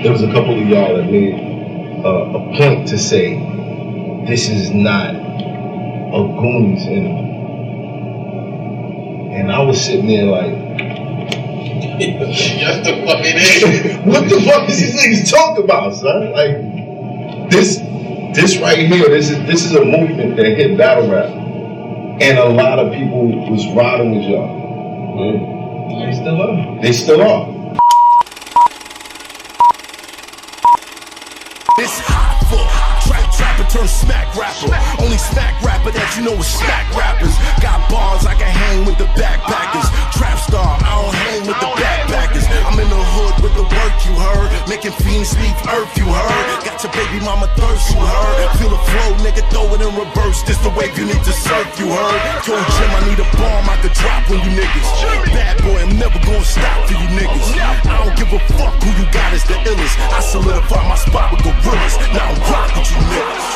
there was a couple of y'all that made a point to say this is not a Goonies interview. And I was sitting there like, Just the fucking is. what the fuck is these niggas talking about, son? Like, this right here, this is a movement that hit battle rap. And a lot of people was riding with y'all. They still are. They still are. This Hoffa, trapper turned smack rapper. Only smack rapper that you know is smack rappers. Got bars I can hang with the backpackers. Trap star, I don't hang with the backpackers. I'm in the hood with the work you heard. Making fiends leave earth you heard. Got your baby mama thirst you heard. Feel the flow, nigga, throw it in reverse. This the wave you need to surf you heard. Told Jim I need a bomb I could drop on you niggas. Bad boy, I'm never gonna stop for you niggas. I don't give a fuck who you got is the illest. I solidify my spot with gorillas. Now I'm rock with you niggas.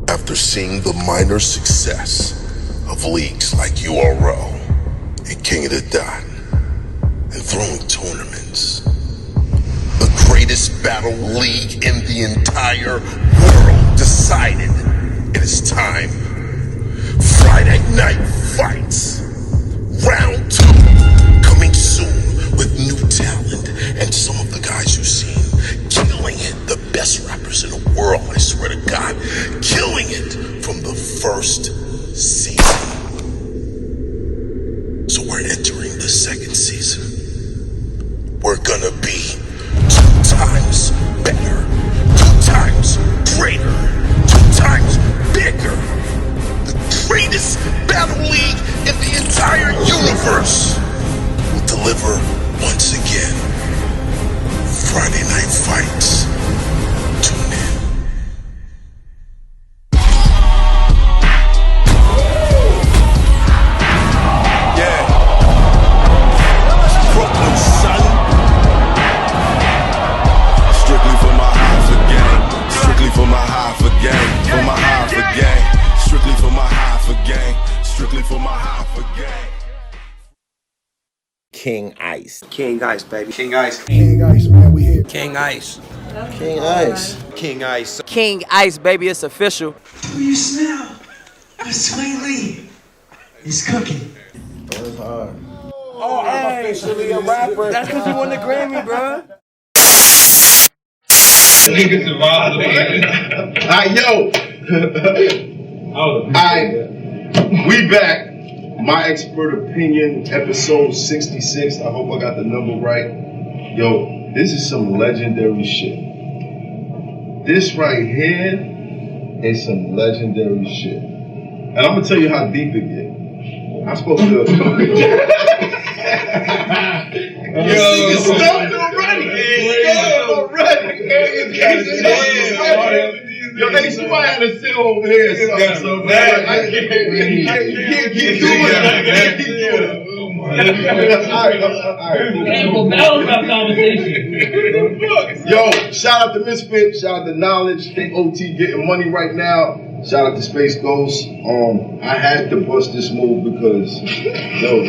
After seeing the minor success of leagues like URL and King of the Dot and throwing tournaments, the greatest battle league in the entire world decided it is time. Friday Night Fights, round 2, coming soon with new talent and some of the guys you've seen killing it, the best rappers in the world, I swear to God, killing it from the first season. So we're entering the second season. We're gonna be 2 times better, 2 times greater, 2 times bigger. The greatest battle league in the entire universe will deliver once again. Friday Night Fights. Tune in. Yeah. Brooklyn, son. Strictly for my Hoffa gang. Strictly for my Hoffa gang. For my Hoffa gang. Strictly for my Hoffa gang. Strictly for my Hoffa gang. King Ice. King Ice, baby. King Ice. King Ice, man, we here. King Ice. King Ice. King Ice. King Ice, baby, it's official. What do you smell? The sweet leaf. It's cooking. That's hard. Oh, I'm officially a rapper. That's because you won the Grammy, bro. Niggas survived. Alright, yo. Alright, we back. My Expert Opinion, episode 66. I hope I got the number right. Yo, this is some legendary shit. This right here is some legendary shit. And I'm gonna tell you how deep it gets. I'm supposed to. Yo, it's started already. Yo, hey, somebody had to sit over here. So bad. I can't keep doing it. Yo, shout out to Misfit, shout out to Knowledge, OT getting money right now. Shout out to Space Ghost. I had to bust this move because, yo,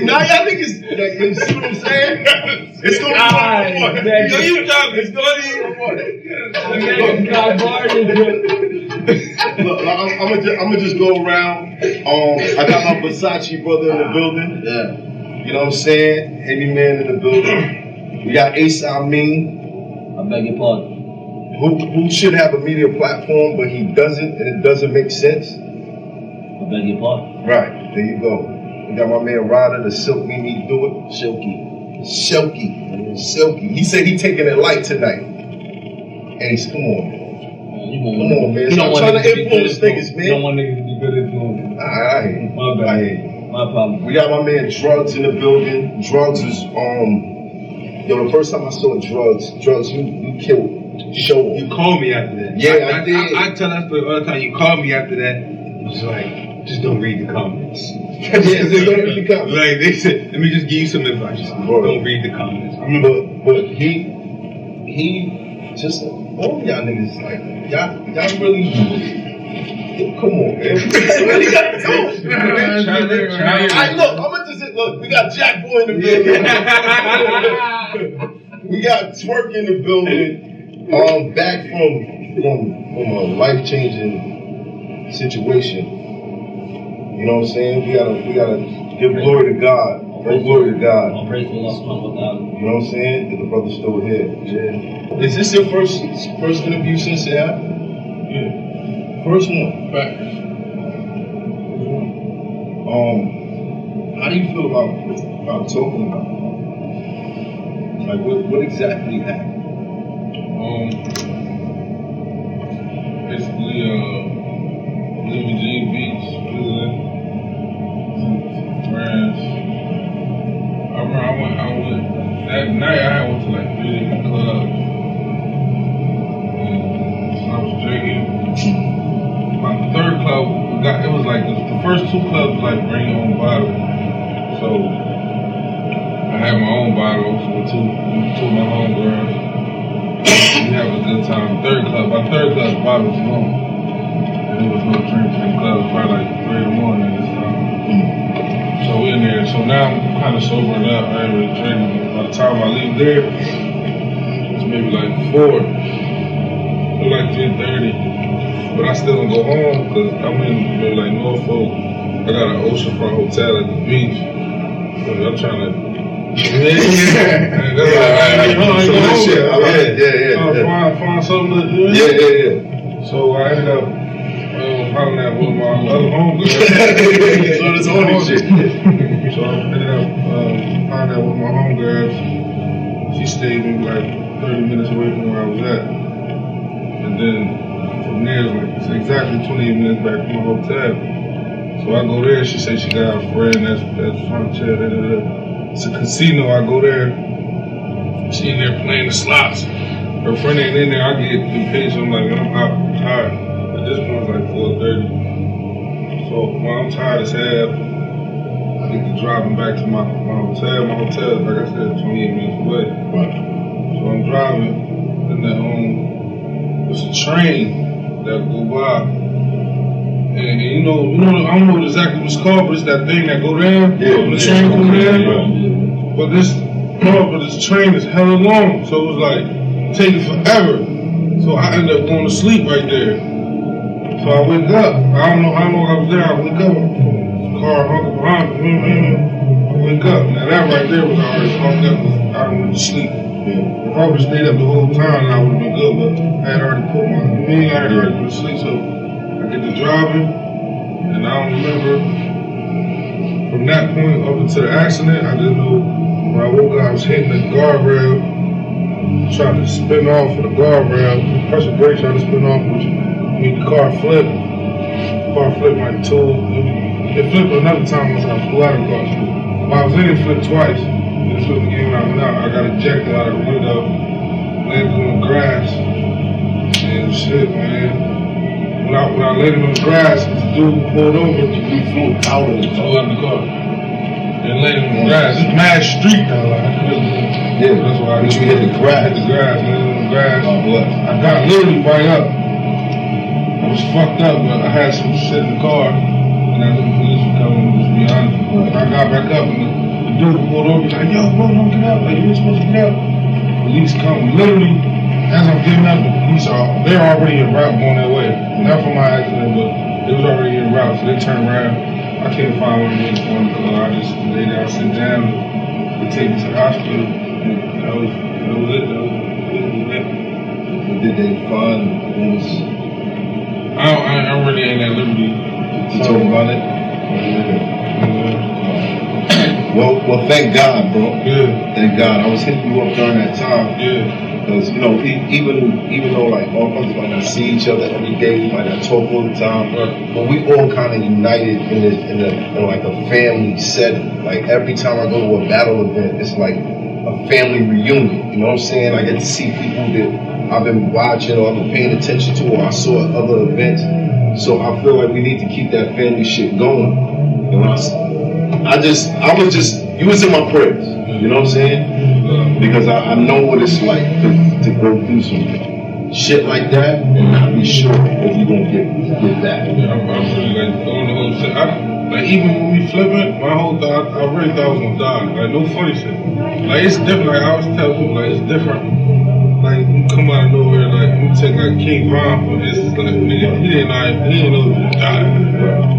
now y'all niggas, you see what I'm saying? It's gonna be fun. Yo, you talking? It's gonna be Look, I'm gonna just go around. I got my Versace brother in the building. Yeah. You know what I'm saying? Any man in the building. We got Ace Amin. I beg your pardon. Who should have a media platform, but he doesn't, and it doesn't make sense. I beg your pardon. Right, there you go. We got my man Ryder, the Silk made me do it. Silky. He said he taking it light tonight. Ace, come on, man. Come on, man. Stop trying to influence niggas, man. You don't want niggas to be good influence. I hear you. My bad. I hear you. My problem. We got my man Drugs in the building. Drugs is yo, the first time I saw Drugs, you killed. Show. You called me after that. Yeah, I did. I tell that story all the time. You called me after that. It was like, just don't read the comments. Yeah, just don't read the comments. Like they said, let me just give you some advice. Just don't read the comments. But he just all y'all niggas like y'all Come on, man. What you got to do? I look, I'm gonna just say, look, we got Jack Boy in the building. We got Twerk in the building. Back from a life-changing situation. You know what I'm saying? We gotta give glory to God. All glory to God. All praise to Allah subhanahu wa ta'ala. You know what I'm saying? And the brother's still here. Yeah. Is this your first interview since it happened? Yeah. First one. Back. How do you feel about talking about it? Like what exactly happened? Basically, living G Beach, good, friends. I remember I went, that night I went to like 3 different clubs. And so I was drinking. My third club, it was like, the first 2 clubs was like bring your own bottle. So I had my own bottle with two of my homegirls. We have a good time. My third club bottle was gone. And there was no drinks in the club. It was probably like 3 in the morning at this time. So we in there. So now I'm kind of sobering up. I ain't really drinking. By the time I leave there, it's maybe like 4. Or like 3:30. But I still don't go home because I'm in maybe like Norfolk. I got an oceanfront hotel at the beach. So I'm trying to find something to do. Yeah. So I ended up hollering at one of my other homegirls. So this horny shit. So I ended up hollering at one of my homegirls. She stayed maybe like 30 minutes away from where I was at. And then from there, it's exactly 28 minutes back from my hotel. So I go there, she says she got a friend that's trying to chill. It's a casino, I go there, she in there playing the slots. Her friend ain't in there, I get impatient, I'm like, man, I'm out, I'm tired. At this point, it's like 4:30. So when I'm tired as hell, I get to driving back to my hotel. My hotel is, like I said, 28 minutes away. Right. So I'm driving, and then there's a train that go by. And you know, I don't know exactly what it's called, but it's that thing that go down. Yeah, the train go down. Yeah. But this train is hella long, so it was like taking forever. So I ended up going to sleep right there. So I wake up. I don't know how long I was there. I wake up. The car hung up behind me. I wake up. Now that right there was already fucked up. I went to sleep. Yeah. If I would have stayed up the whole time, I would have been good. But I had already put to sleep. So I get to driving, and I don't remember from that point up until the accident. I just know when I woke up, I was hitting the guardrail, trying to spin off of the guardrail, press the brakes, trying to spin off, which made the car flip. The car flipped like 2. It flipped another time once I flew out of the car. But I was in it, flipped twice. It flipped again when I went out. I got ejected out of the window, landed on the grass, and shit, man. When I landed on the grass, the dude pulled over. We flew out of the car. And landed on the grass. It's mad street now. Like, I couldn't. Yeah, that's why you hit the grass. Hit the grass, landed on the grass. Oh, what? I got literally right up. I was fucked up, but I had some shit in the car. And I knew the police were coming, just be honest. I got back up, and the dude pulled over. He's like, yo, bro, don't get up. Like, you ain't supposed to get up. Police come. Literally, as I'm getting up, the police they're already en route going their way. Not for my accident, but they was already en route, so they turned around. I can't find one of them for the car. I just lay down, sit down, they take me to the hospital. That was it. What did they find? I really ain't at liberty to talk about it. Well, thank God, bro. Yeah. Thank God. I was hitting you up during that time. Yeah. Because, you know, even though, like, all of us might not see each other every day, we might not talk all the time, but we all kind of united in like a family setting. Like, every time I go to a battle event, it's like a family reunion. You know what I'm saying? I get to see people that I've been watching or I've been paying attention to, or I saw at other events. So I feel like we need to keep that family shit going. You know, you was in my prayers. You know what I'm saying? Because I know what it's like to go through shit like that, and not be sure if you're gonna get that. Yeah, I'm really like doing the whole shit. Like even when we flipping, my whole thought, I really thought I was gonna die. Like no funny shit. Like it's different. Like I always tell people, like it's different. Like you come out of nowhere, like you take like King Von, but it's just like nigga, he didn't know he was gonna die.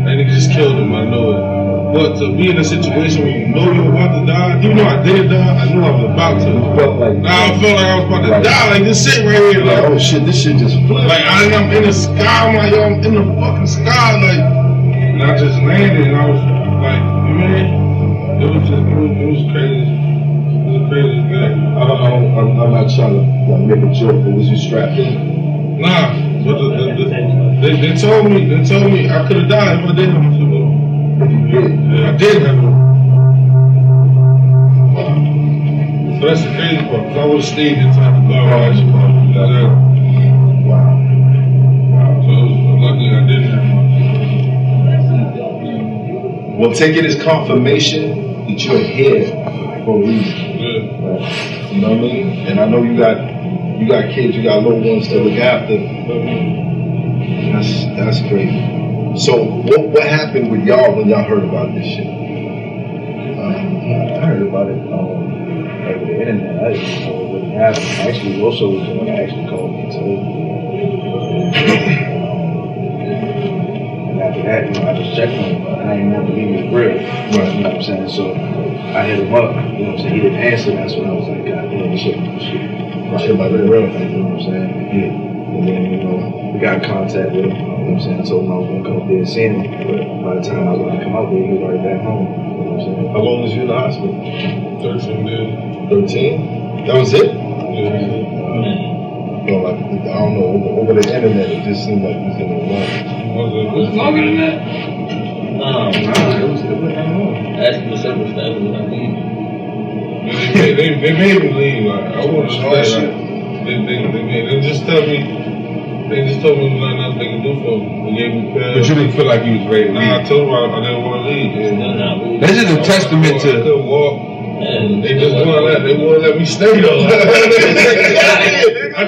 That nigga just killed him. I know it. But to be in a situation where you know you're about to die, even though I did die, I knew I was about to. I felt like I was about to die. Like this shit right here, Like, oh shit, this shit just flipped. like I'm in the sky. I'm like, yo, I'm in the fucking sky. Like, and I just landed, and I was like, man, it was crazy. It was crazy, man. I'm not trying to like, make a joke, but was you strapped in? Nah, but they told me I could have died if I didn't have my football. Yeah. I did have it. So that's the crazy part, because I would have stayed in time to go. Wow. So I'm lucky I didn't have my. Well, take it as confirmation that you're here for a reason. Yeah. Right? You know what I mean? And I know you got kids, you got little ones to look after. That's crazy. So what happened with y'all when y'all heard about this shit? I heard about it over the internet. I didn't know what really happened. Actually, also was the one that actually called me and told me. And after that, I just checked on him. I didn't want to believe it was real. Right. You know what I'm saying? So I hit him up. You know what I'm saying? He didn't answer. That's when I was like, God damn, this shit might be real. You know what I'm saying? Yeah. And then, we got in contact with him. You know what I'm saying? I told him I was going to come up there and see him. But by the time I was going to come out there, he was already back home. You know what I'm saying? How long was you in the hospital? 13 days. 13? That was it? Yeah. No, like, I don't know, over the internet, it just seemed like it was in the run. Was it longer than that? Nah, it wasn't that long. That's the circumstances I need. They made me leave. Like, I wouldn't stay. Like, they just told me there was nothing else they could do for me. They gave me pills. But you didn't feel like you was ready to leave. Nah, I told them I didn't want to leave. That's just a testament to. I couldn't walk. They just wouldn't let me stay though. I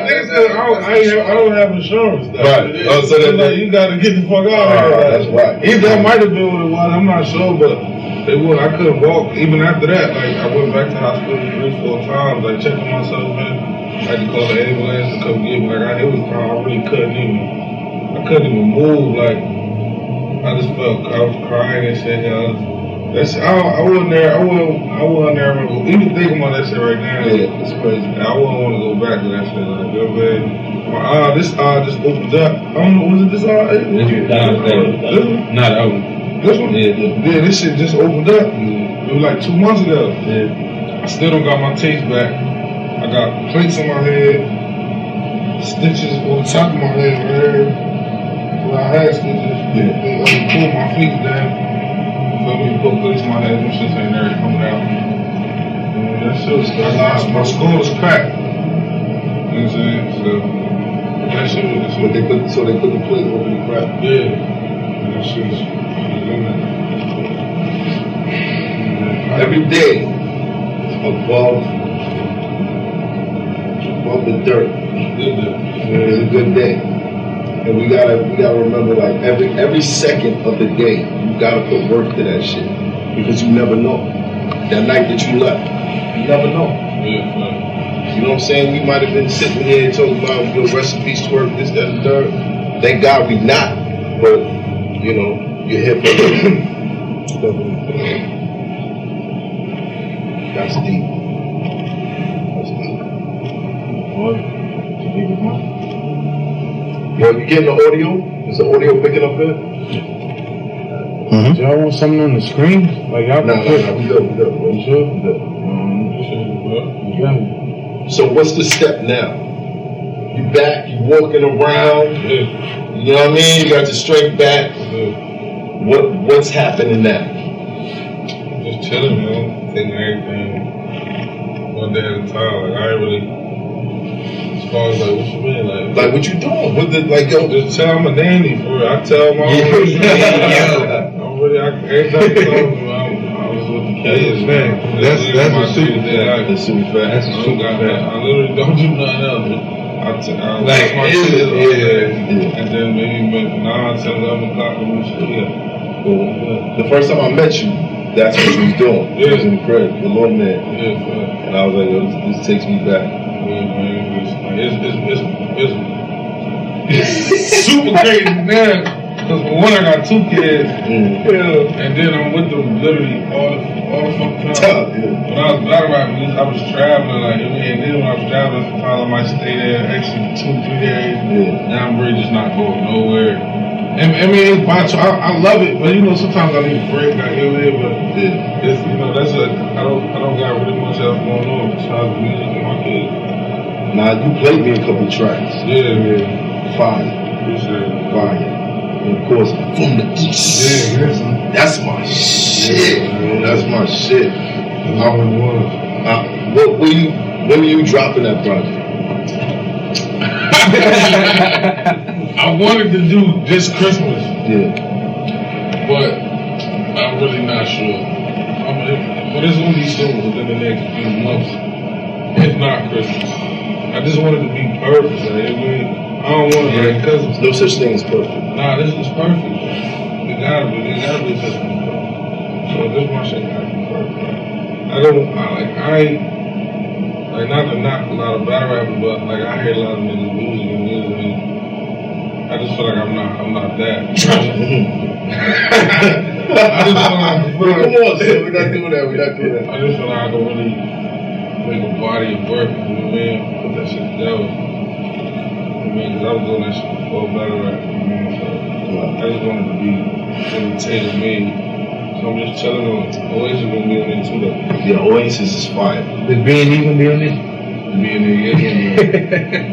think so. I don't have insurance though. Right. Oh, so they're like, you gotta get the fuck out of here. That's right. Either that might have been what it was. I'm not sure, but they would. I couldn't walk. Even after that, like I went back to the hospital 3-4 times, like checking myself in. I had to call the ambulance to come get me. Like it was time. I really couldn't even move. Like I just felt I was crying and shit. I wasn't there. I wasn't there. Even thinking about that shit right now. Yeah, it's crazy. I wouldn't want to go back to that shit. Like, you know what I mean? My eye, this eye just opened up. I don't know, was it this eye? Not that one. This one? Yeah, this shit just opened up. It was like 2 months ago. I still don't got my taste back. I got plates on my head, stitches on the top of my head right here. Where I had stitches. They pulled my feet down. Feel me? Put plates on my head. Them shits ain't there coming out. And that shit was my skull was cracked. You know what I'm saying? So that shit was. But they put the plate over the crack. Yeah. And that shit was. Every day above the dirt is a good day, and we gotta remember, like every second of the day you gotta put work to that shit, because you never know. That night that you left, you never know. You know what I'm saying? We might have been sitting here talking about your recipes, twerk, this, that, and third. Thank God we not, but you know you're here for That's deep. Yo, you getting the audio? Is the audio picking up good? Do y'all want something on the screen? Like y'all No, we good. You sure? We good. So what's the step now? You back, you walking around, you know what I mean? You got your strength back. What's happening now? Just chilling, man. Taking everything one day at a time. Like I ain't really. As far as like, what you mean? Like what you doing? What the, like, yo? Just tell I'm a nanny for real. I tell my own. I'm really, every time I was with the kids, man. That's a super fact. That's a super fact. I literally don't do nothing else. I Like, my shit, and then maybe 9, 10, 11 o'clock in the studio. The first time I met you, that's what you was doing. Yeah. You was in the crib, the little man. Yeah, and I was like, yo, this takes me back. It's super crazy now. Because one, I got 2 kids, and then I'm with them literally all the fucking time. When I was battle rapping, I was traveling, like, and then when I was traveling, sometimes I might stay there extra 2-3 days. Now I'm really just not going nowhere. And I mean, it's by choice. I love it, but you know, sometimes I need a break, like here and there, but it's, you know, that's a, I don't got really much else going on besides music and my kids. Nah, you played me a couple tracks. Yeah. Fire. Fire. And of course, from the east. Yeah. That's my shit. That's my shit. When were you dropping that project? I wanted to do this Christmas. Yeah. But I'm really not sure. But it's gonna be soon, within the next few months. If not Christmas. I just wanted to be perfect, like, I mean, I don't want to, like, cause no such thing as perfect. Nah, this is perfect. It gotta be such thing perfect. So this my shit gotta be perfect. Not to knock a lot of battle rappers, but like I hear a lot of niggas music and I just feel like I'm not that. I just feel come on, son, we're not doing that. I just feel like I can really make a body of work, you know what I mean? Put that shit together. I mean, because I was doing that shit before battle rap, you know what I mean? So I just wanted to be really tailor-made. So I'm just telling them, Oasis gonna be on it too though. Yeah, Oasis is fire. Is B&E gonna be on it? B&E, yeah.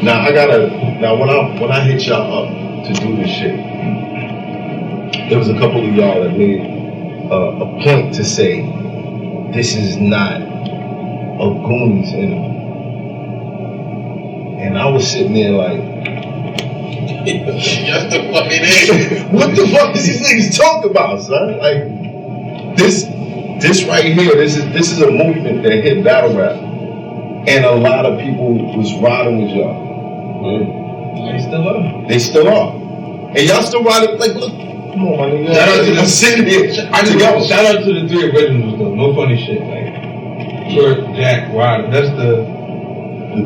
Now when I hit y'all up to do this shit, there was a couple of y'all that made a point to say, this is not a Goonies interview. And I was sitting there like, Just the fucking end. what the fuck is these niggas talking about, son? Like, this right here, this is a movement that hit battle rap. And a lot of people was riding with y'all. They still are. And y'all still riding, like, look, come on, my nigga. Shout out to I'm sitting here. shout out to the 3 originals though, no funny shit. Like Short, Jack, Ryder, that's the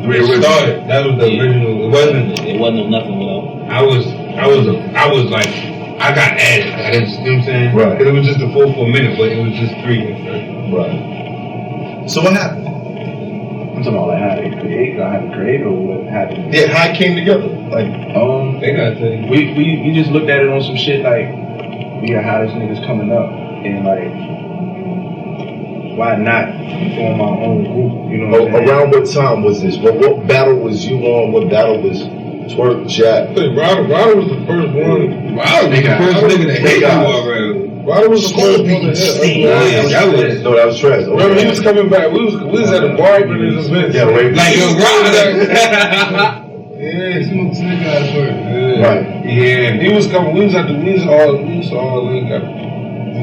3 originals. Started. That was the original. It wasn't nothing without. I was like, I got added. I didn't, you know what I'm saying? Right. It was just a 4 for a minute, but it was just 3 at first. Right. So what happened? I'm talking about like how they create or what happened? Yeah, how it came together. Like, They gotta tell you. we just looked at it on some shit like we got hottest niggas coming up and like why not form our own group? You know what I'm saying? around what time was this? What battle was you on? What battle was Twerk, Jack? I think Ryder was the first one. Wow, the first nigga that hit you already. Ryder was the first one to hit. No, that was trash. Remember, he was coming back. We was at the bar for his event. Yeah, right. Like, yo, Ryder. Yeah, he was nigga at first. Right. Yeah. He was coming. We was all linked up.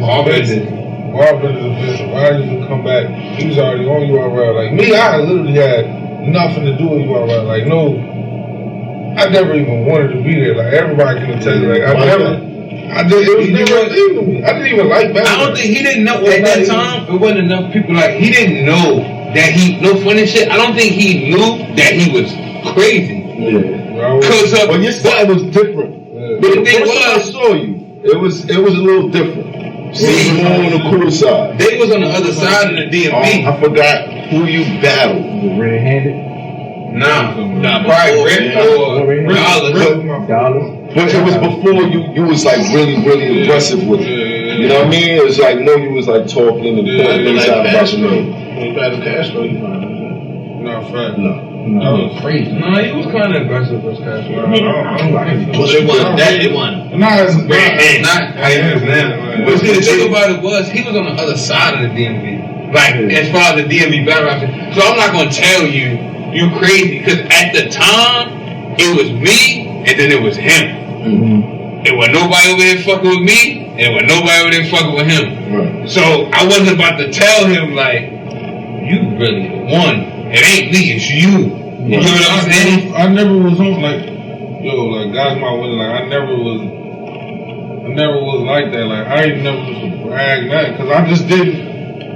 All business. Bar Brothers events. Ryder used to come back. He was already on URL. Like me, I literally had nothing to do with URL. Like I never even wanted to be there. Like everybody can tell you. Like it was never a thing to me. I didn't even like that. I don't think he didn't know at that time. It wasn't enough people. Like he didn't know that no funny shit. I don't think he knew that he was crazy. Yeah. Cause well, your style was different. Yeah. But the first time I saw you, it was a little different. See, you were on the cool side. They was on the other side of the DMV. I forgot who you battled. The red-handed. Nah, probably Red or Dollars. But it was before you was like really aggressive with it. You know what I mean? It was like you was like talking and pointing things out about your name. When you battle Castro, you find out. No, fact. That was crazy. No, he was kind of aggressive with Castro. But it wasn't that. It wasn't. Not how he is now. But see, the thing about it was, he was on the other side of the DMV. Like, as far as the DMV battle rap. So I'm not going to tell you crazy, because at the time, it was me, and then it was him. Mm-hmm. It was nobody over there fucking with me, and it was nobody over there fucking with him. Right. So I wasn't about to tell him, like, you really the one. It ain't me, it's you. You know what I'm saying? I never was on like, like God's my winner. Like I never was like that. Like I ain't never just brag nothing because I just did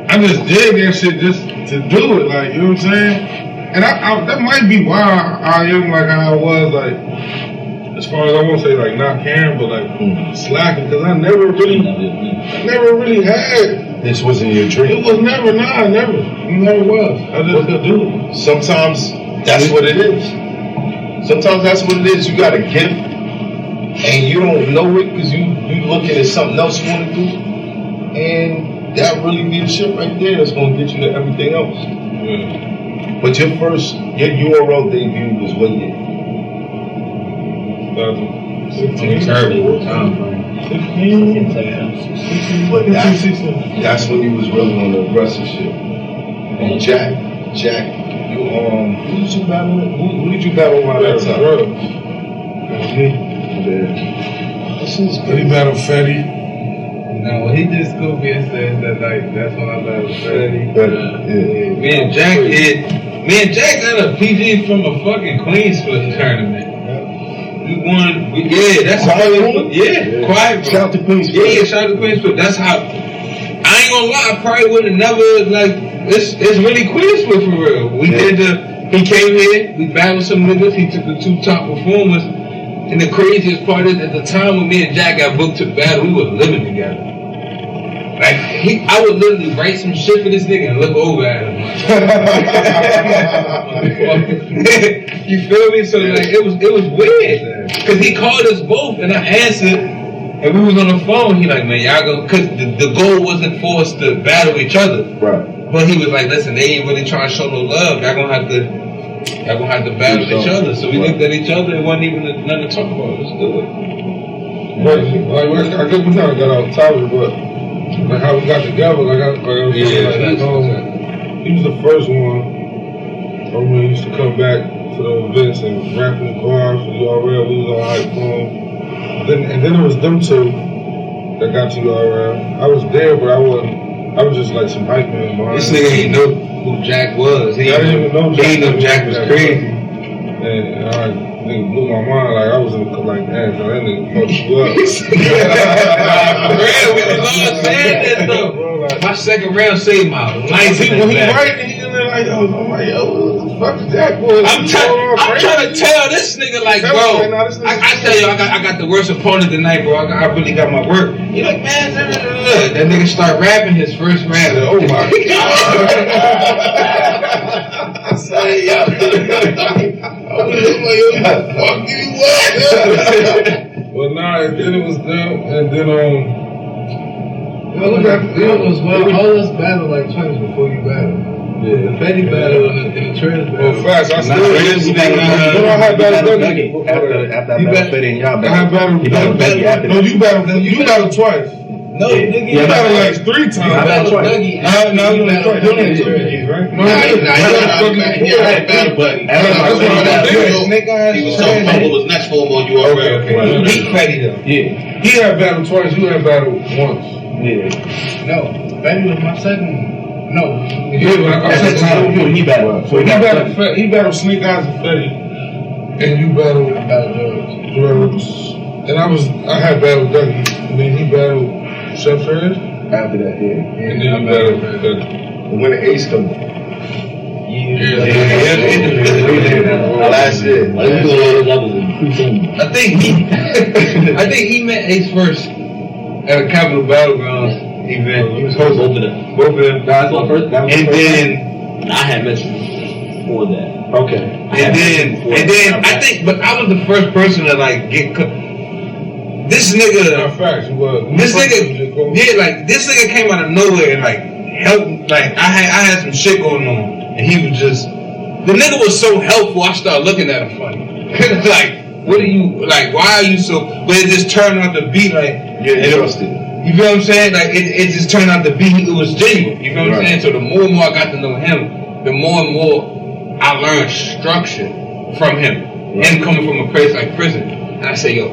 that shit just to do it. Like you know what I'm saying? And I that might be why I am like how I was like. As far as I won't say like not caring, but like slacking because I never really had. This wasn't your dream. It was never. Nah, it never was. I just could do it. Sometimes that's what it is. Sometimes that's what it is. You got a gift and you don't know it because you looking at something else you want to do, and that really be the shit right there that's gonna get you to everything else. Yeah. But your URL debut was what year? 16. Terrible time, man. 16. But that's when you was really on the aggressive shit. And Jack, you who did you battle with? Who did you battle around that time? This is He battled Fetty. No, he just scooped me and said that like that's when I battled Fetty. Yeah. Me and Jack got a PG from a fucking Queens Foot tournament. We won. That's Quiet how. Room? Yeah, Quiet Room. Shout out to Queens Foot. Yeah, shout out to Queens Foot. That's how. I ain't gonna lie. I probably would have never like. It's really Queens Foot for real. We did He came here. We battled some niggas. He took the 2 top performers. And the craziest part is, at the time when me and Jack got booked to battle, we were living together. Like I would literally write some shit for this nigga and look over at him. You feel me? So like it was weird because he called us both and I answered and we was on the phone. He like, man, y'all go, because the goal wasn't for us to battle each other. Right. But he was like, listen, they ain't really trying to show no love. Y'all gonna have to battle each other. So we looked at each other. It wasn't even nothing to talk about. Let's do it. But like I guess we kind of got off topic, but like how we got together, he was the first one. I mean, he used to come back to the events and rap in the car for URL. We was all hype for him. And then it was them 2 that got to URL. I was there, but I was just like some hype man behind. This nigga ain't know who Jack was. He didn't even know Jack. He didn't know Jack was crazy. And I nigga blew my mind. Like I was in the like, damn, that nigga fucked you up. Real, we was all saying that though. My second round saved my life. When he right, and he like, I'm like, yo, what the fuck is that boy? I'm trying to tell this nigga like, bro. I tell you, I got the worst opponent tonight, bro. I really got my work. He like, man, look. That nigga start rapping his first round. Said, oh my god. I said, yo. I was like, yo, fuck you up. Well, nah, and then it was them, and then All of us battled like twice before you battled. Yeah. The Fetty battle and the Trez battle. well, fast. I still After I battled Fetty and y'all I had battled Dougie after No, you battled twice. No, nigga, You battled like 3 times. I battled Dougie. No, you battled twice. You only right? No, he was so humble was next for him on URL. Okay. Beat Fetty though. Yeah. He had battled twice. You had battled once. Yeah. No, Fetty was my second one. No. Yeah, but I said He battled. So he battled Snake Eyes and Fetty, and you battled Drugs. And I had battled Dougie, and then he battled Chef Trez. After that, yeah. And then you battled Fetty. When the Ace come. Last year. I think he met Ace first at a Capital Battlegrounds event. He was hosting Both of them. That was my first. And then I had mentioned before that. Okay. And then I think, but I was the first person to like get. This nigga. Facts, you were. This nigga came out of nowhere and like helped. Like I had some shit going on, and he was just. The nigga was so helpful. I started looking at him funny. Like, what are you like? Why are you so? But it just turned out to be like You're interested. You feel what I'm saying? Like it just turned out to be. It was genuine. You feel what I'm saying? So the more and more I got to know him, the more and more I learned structure from him. Him coming from a place like prison, and I say, yo,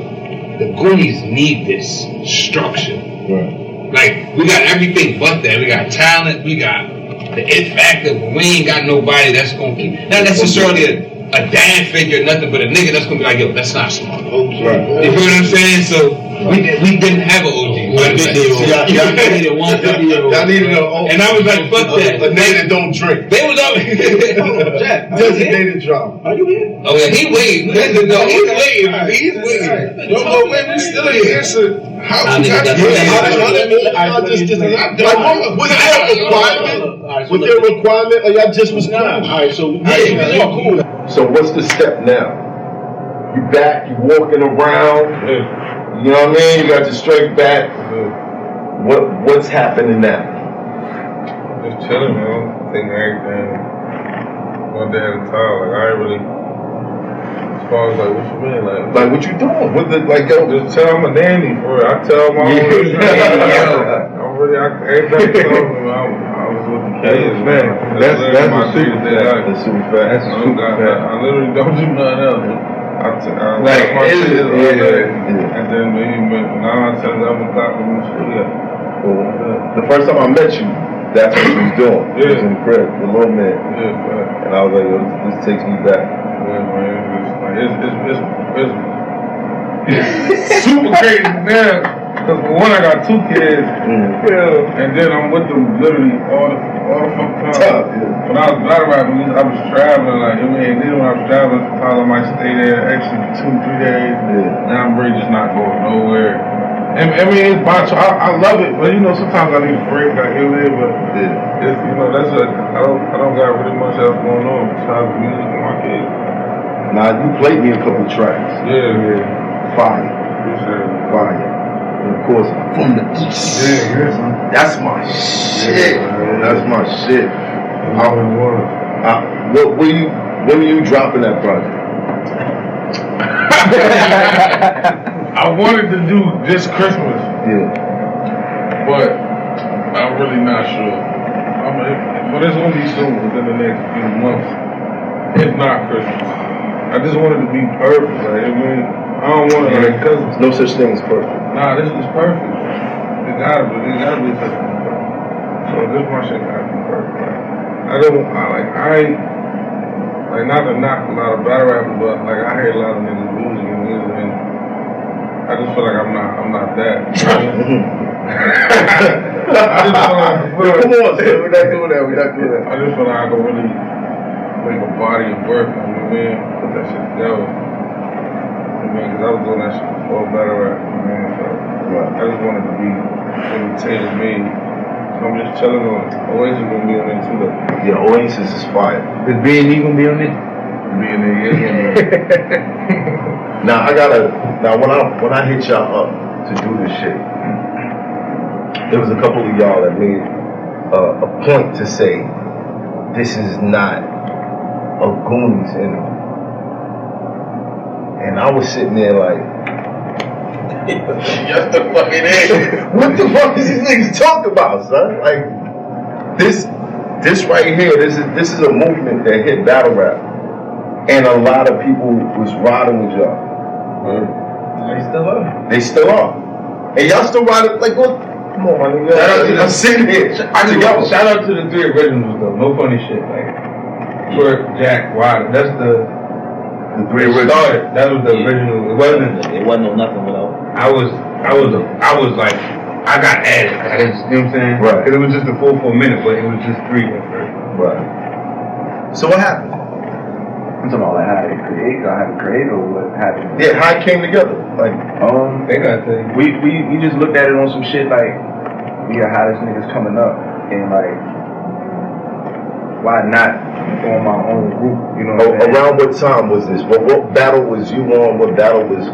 the Goonies need this structure. Right. Like, we got everything but that. We got talent, we got the it factor, but we ain't got nobody that's gonna keep, not necessarily a dad figure or nothing, but a nigga that's gonna be like, yo, that's not smart. Okay. You feel what I'm saying? So we didn't have an OG. Y'all needed an old. And I was like, fuck that. A nigga that don't drink. They was up. Jack, Designated driver. are you here? Oh yeah, he waiting. He's waiting. He's waiting. Yo, but wait, we still didn't answer. How we got Was there a requirement? Was there a requirement, or y'all just was cool? Alright, so y'all cool. So what's the step now? You back, you walking around. You know what I mean? You got your straight back. What's happening now? Just chilling, man. Taking everything one day at a time. Like, I ain't really, as far as like, what you mean? Like what you doing? What the, like, yo? Just tell I'm a nanny for real. I tell my own everything. I'm really, everything tells me, I was with the kids, man. That's a super fact. That's a super fact. That's a super fact. I literally don't do nothing else. Like, my shit is all day. And then maybe 9 or 10, 11 o'clock in the studio. The first time I met you, that's what you was doing. Yeah. You was in the crib, the little man. Yeah, and I was like, yo, this takes me back. Yeah, man. It's super crazy now. Because for one, I got 2 kids. And then I'm with them literally all the fucking time. When I was battle rapping, I was traveling, like, and then when I was traveling, sometimes I might stay there extra 2-3 days. Now I'm really just not going nowhere. And I mean, it's my choice. I love it, but you know, sometimes I need a break, I hear it, but it's, you know, that's I don't got really much else going on besides music and my kids. Nah, you played me a couple tracks. Yeah. Fire. Fire. And of course, from the east. Yeah. That's my shit. That's my shit. When were you dropping that project? I wanted to do this Christmas. But I'm really not sure. But it's gonna be soon, within the next few months. If not Christmas. I just wanted to be perfect. Like, I mean, I don't want to, like, cause no such thing as perfect. Nah, this is perfect. It gotta be such a thing perfect. So this my shit gotta be perfect. Like, I ain't, like, not to knock a lot of battle rappers, but like I hear a lot of niggas losing and music, and I just feel like I'm not that. I just feel like, come on, son. We're not doing that. I just feel like I can really make a body of work. You know what I mean? Put that shit together. I mean, because I was doing that shit before battle rap. You know, so I just wanted to be really tailor-made. So I'm just chilling on it. Oasis gonna be on it too, though. Yeah, Oasis is fire. Is B&E gonna be on it? B&E, Now when I hit y'all up to do this shit, there was a couple of y'all that made a point to say this is not a Goonies interview, and I was sitting there like, Yes, the fucking is. what the fuck is these niggas talking about, son? Like this right here, this is a movement that hit battle rap, and a lot of people was riding with y'all. They still are. And y'all still riding, like, what? Come on, my nigga. I'm sitting here. Shout out to the 3 originals though. No funny shit. Like for Jack Wilder. That's the 3 originals. That was the original. It wasn't nothing without. I was like, I got added. I didn't, you know what I'm saying? Right. Because it was just a full 4 minutes, but it was just 3 at first. Right. So what happened? I'm talking about like how it created or what happened? Yeah, how it came together. Like, They got to we just looked at it on some shit like we are hottest niggas coming up and like why not form my own group? You know what I'm saying? around what time was this? What battle was you on? What battle was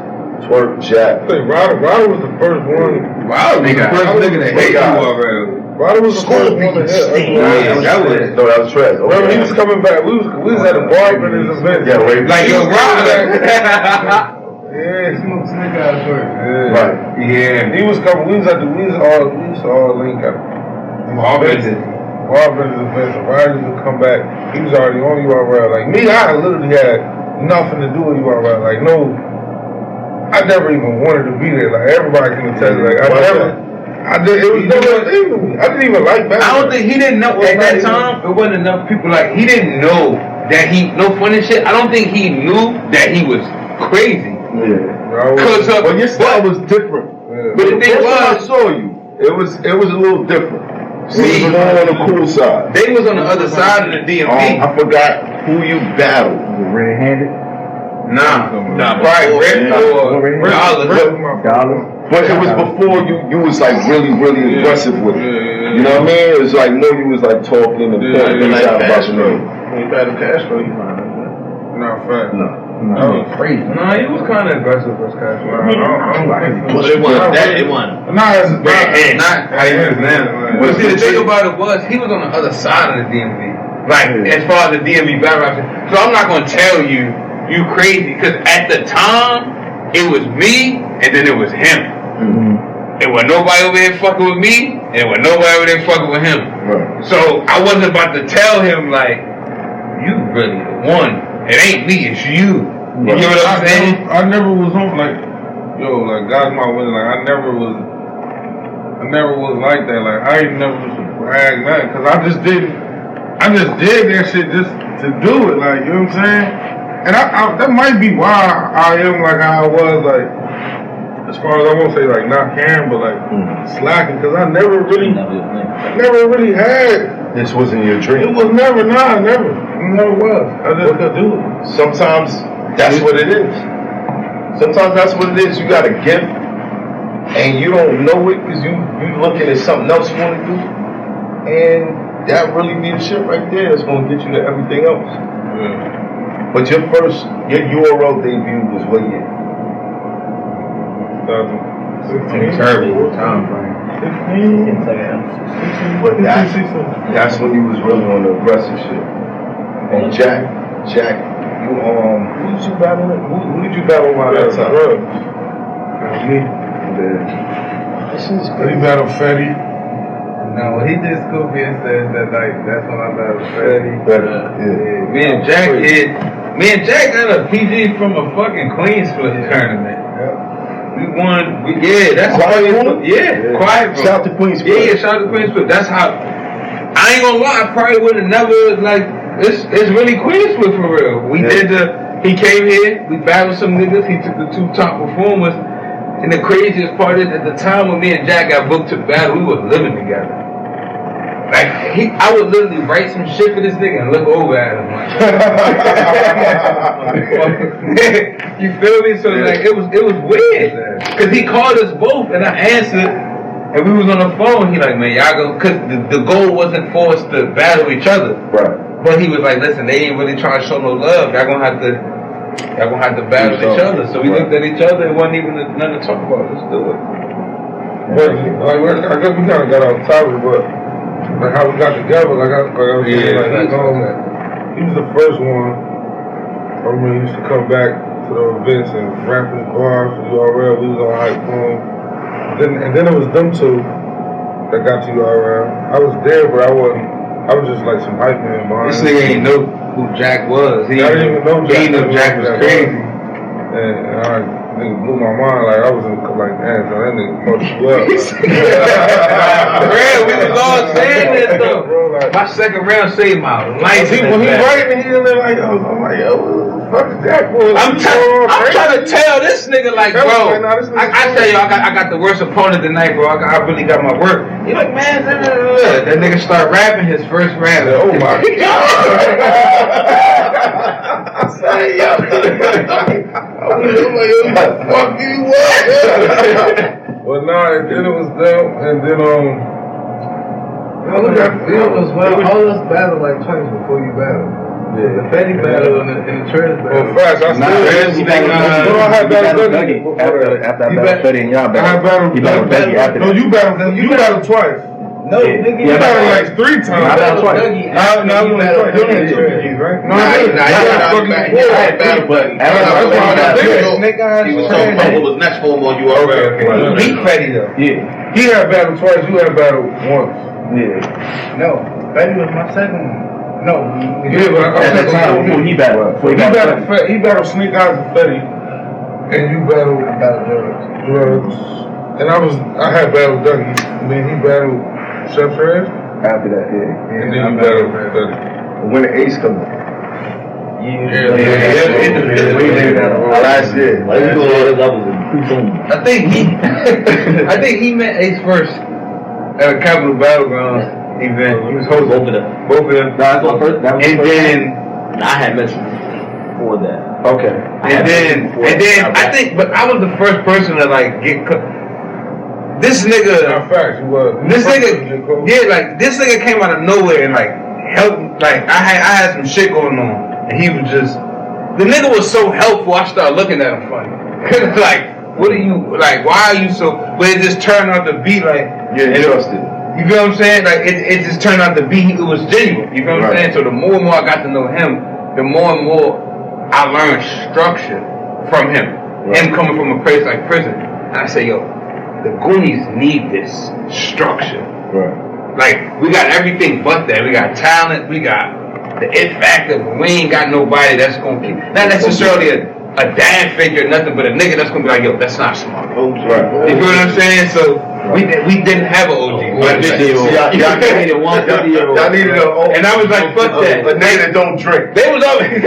Twerk, Jack? I think Ryder was the first one. Ryder was the first nigga that hate you already. Ryder was the first one to hit. That was trash. Okay. Remember, he was coming back. We was at the bar for his event. Yeah, right. Like yo, Ryder. Yeah, Smoke Slick out first. yeah. Right. Yeah. He was coming. We used to all link up. Bar Benders events. So Ryder would come back. He was already on URL. Like me, I literally had nothing to do with URL. Like no, I never even wanted to be there. Like everybody can attest. Like it was never a thing to me. I didn't even like that. I don't think he didn't know at that time. It wasn't enough people. Like he didn't know that he, no funny shit, I don't think he knew that he was crazy. Yeah. Cause but your style was different. But But the the thing first time I was, saw you, it was a little different. See, it was more on the cool side. they was on the other side of the DMV. I forgot who you battled. Red-handed? Nah, probably Red or Dollar. But it was before you was like really aggressive with it. You know what I mean? It was like more you was like talking and pointing things out about you. When you battle Castro, you find out. Nah, fact. No, crazy. Nah, he was kind of aggressive with Castro. I don't like it. But it wasn't that. It wasn't. Nah, it's Not how he is now. But see, the thing about it was, he was on the other side of the DMV. Like, as far as the DMV battle rap. So I'm not going to tell you crazy, because at the time, it was me, and then it was him. It was nobody over there fucking with me, and it was nobody over there fucking with him. Right. So I wasn't about to tell him, like, you really the one. It ain't me, it's you. You know what I'm saying? I never was on like God's my winner. Like I never was like that. Like I ain't never was to brag nothing, cause I just did that shit just to do it. Like, you know what I'm saying? And I that might be why I am like how I was, like, as far as I won't say like not caring, but like slacking, cause I never really had. This wasn't your dream. It was never, never. It never was. I just could do it. Sometimes that's what it is. Sometimes that's what it is. You got a gift and you don't know it because you looking at something else you want to do, and that really be the shit right there that's going to get you to everything else. Yeah. But your URL debut was what year? 2016. Terrible time frame. 16. But that's when you was really on the aggressive shit. And Jack, you who did you battle with? Who did you battle around that time? Me. This is He crazy. battled Fetty. No, he did Scoopy and said that, like, that's when I battled Fetty. Yeah. Me and Jack got a PG from a fucking Queen Split tournament. We won. That's Quiet how. Room? Yeah, Quiet Room. Shout out to Queen Split. Yeah, shout out to Queen Split. That's how. I ain't gonna lie. I probably would have never like. It's really Queen Split for real. We did He came here. We battled some niggas. He took the 2 top performers. And the craziest part is, at the time when me and Jack got booked to battle, we was living together. Like, I would literally write some shit for this nigga and look over at him. Like, you feel me? So like, it was weird. Cause he called us both and I answered, and we was on the phone. He like, man, y'all go, cause the goal wasn't for us to battle each other. Right. But he was like, listen, they ain't really trying to show no love. Y'all gonna have to battle each other. So we looked at each other. It wasn't even nothing to talk about. Let's do it. But like, I guess we kind of got off topic, but like how we got together, like I was saying, like, he was the first one. I remember he used to come back to the events and rap his bars for URL. We was on hype for him. And then it was them two that got to URL. I was there, but I was just like some hype man behind. This nigga ain't know who Jack was. He I didn't even know Jack. He knew Jack was crazy. And nigga blew my mind. Like I was like, damn, so that nigga fucked you up. Man, we was all saying that though. Bro, like, my second round saved my life. when he writing, he like, I'm like, yo, what the fuck is Jack boy? I'm trying to tell this nigga, like, bro, I tell you, I got the worst opponent tonight, bro. I really got my work. He like, man, that nigga start rapping his first rap. Oh my I said, yo. Fuck you up. But nah, and then it was them, and then Look at as well. All of us battled like twice before you battled. The Fetty battle and the Trez battle. Well, fast, I still I had battled Dougie after I battled Fetty and y'all I had battled Dougie after that. No, you battled twice. No, nigga, you battled like 3 times. I battled twice. No, you battled Dougie, right? No, I battled Buddy. He was so what was next for him on you already. You beat Fetty though. Yeah. He had battled twice, you had battled once. Yeah. No, Fetty was my second one. No, but at the time before he battled. He battled Sneak Eyes and Fetty, and you battled Drugs. And I had battled Dougie. And then he battled Chef Trez. After that, yeah. And then you battled Fetty. When the Ace come in. Last year. I think he met Ace first at a Capital Battlegrounds event. He was hosting both of them. That was first. And then I had mentioned before that. Okay. And then I think, but I was the first person to like get. This nigga. Facts, you was. This nigga came out of nowhere and like helped. Like I had some shit going on, and he was just. The nigga was so helpful. I started looking at him funny. Like, what are you like? Why are you so? But it just turned out to be like. Yeah, trusted. You feel what I'm saying? Like it just turned out to be. It was genuine. You feel what I'm saying? So the more and more I got to know him, the more and more I learned structure from him. Him coming from a place like prison, and I say, yo. The Goonies need this structure. Right. Like, we got everything but that. We got talent, we got the it factor, but we ain't got nobody that's gonna keep, not necessarily a dad figure or nothing, but a nigga that's gonna be like, yo, that's not smart. Right. You feel what I'm saying? So we didn't have an OG. Y'all needed an old. And I was like, fuck that. A nigga that don't drink. They was always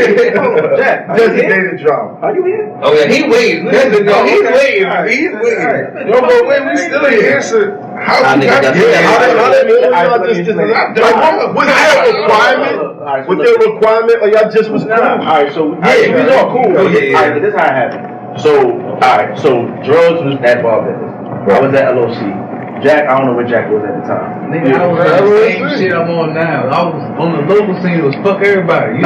Designated drama. Are you here? Oh yeah, he waiting. He's waiting. Yo, but when we still ain't answered how we got here. Was there a requirement? Was there a requirement or y'all just was cool? Alright, so we was all cool. Alright, but this how it happened. So drugs was at Bar Business. I was at LOC. Jack, I don't know where Jack was at the time. Nigga, I was on the same shit I'm on now. I was on the local scene. It was fuck everybody. I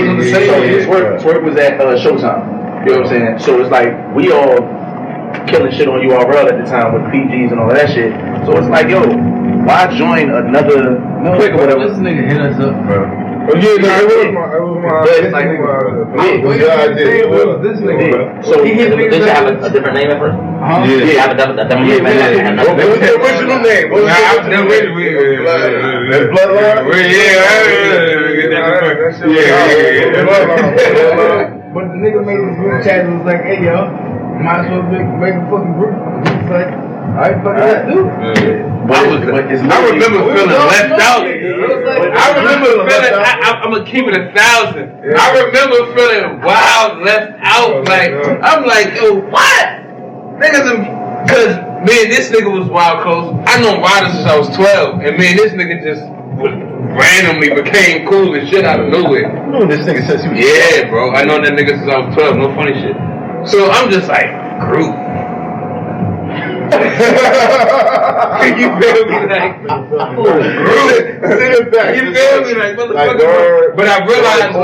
was on the same shit. Twerk was at Showtime. You know what I'm saying? So it's like we all killing shit on URL at the time with PGs and all that shit. So it's like, yo, why join another clique or whatever? This nigga hit us up, bro. Oh yeah, no, it was my But it's like, this nigga. So Did you have a different name at first? yeah, Have a different name. What was the original name? What was the original name? That Bloodline? But the nigga made this group chat and was like, hey yo, might as well make a fucking group. He was like, alright, fuck it, let's do it. I remember feeling left out. I remember feeling, I'm gonna keep it 1,000. I remember feeling wild left out. Like, I'm like, yo, what? Niggas, cause me and this nigga was wild close. I known Ryder since I was 12, and me and this nigga just randomly became cool and shit out of nowhere. You know this nigga since he was 12. Bro. I known that nigga since I was 12. No funny shit. So I'm just like, group. You feel me? Like, you feel me? Like, motherfucker. But I realized,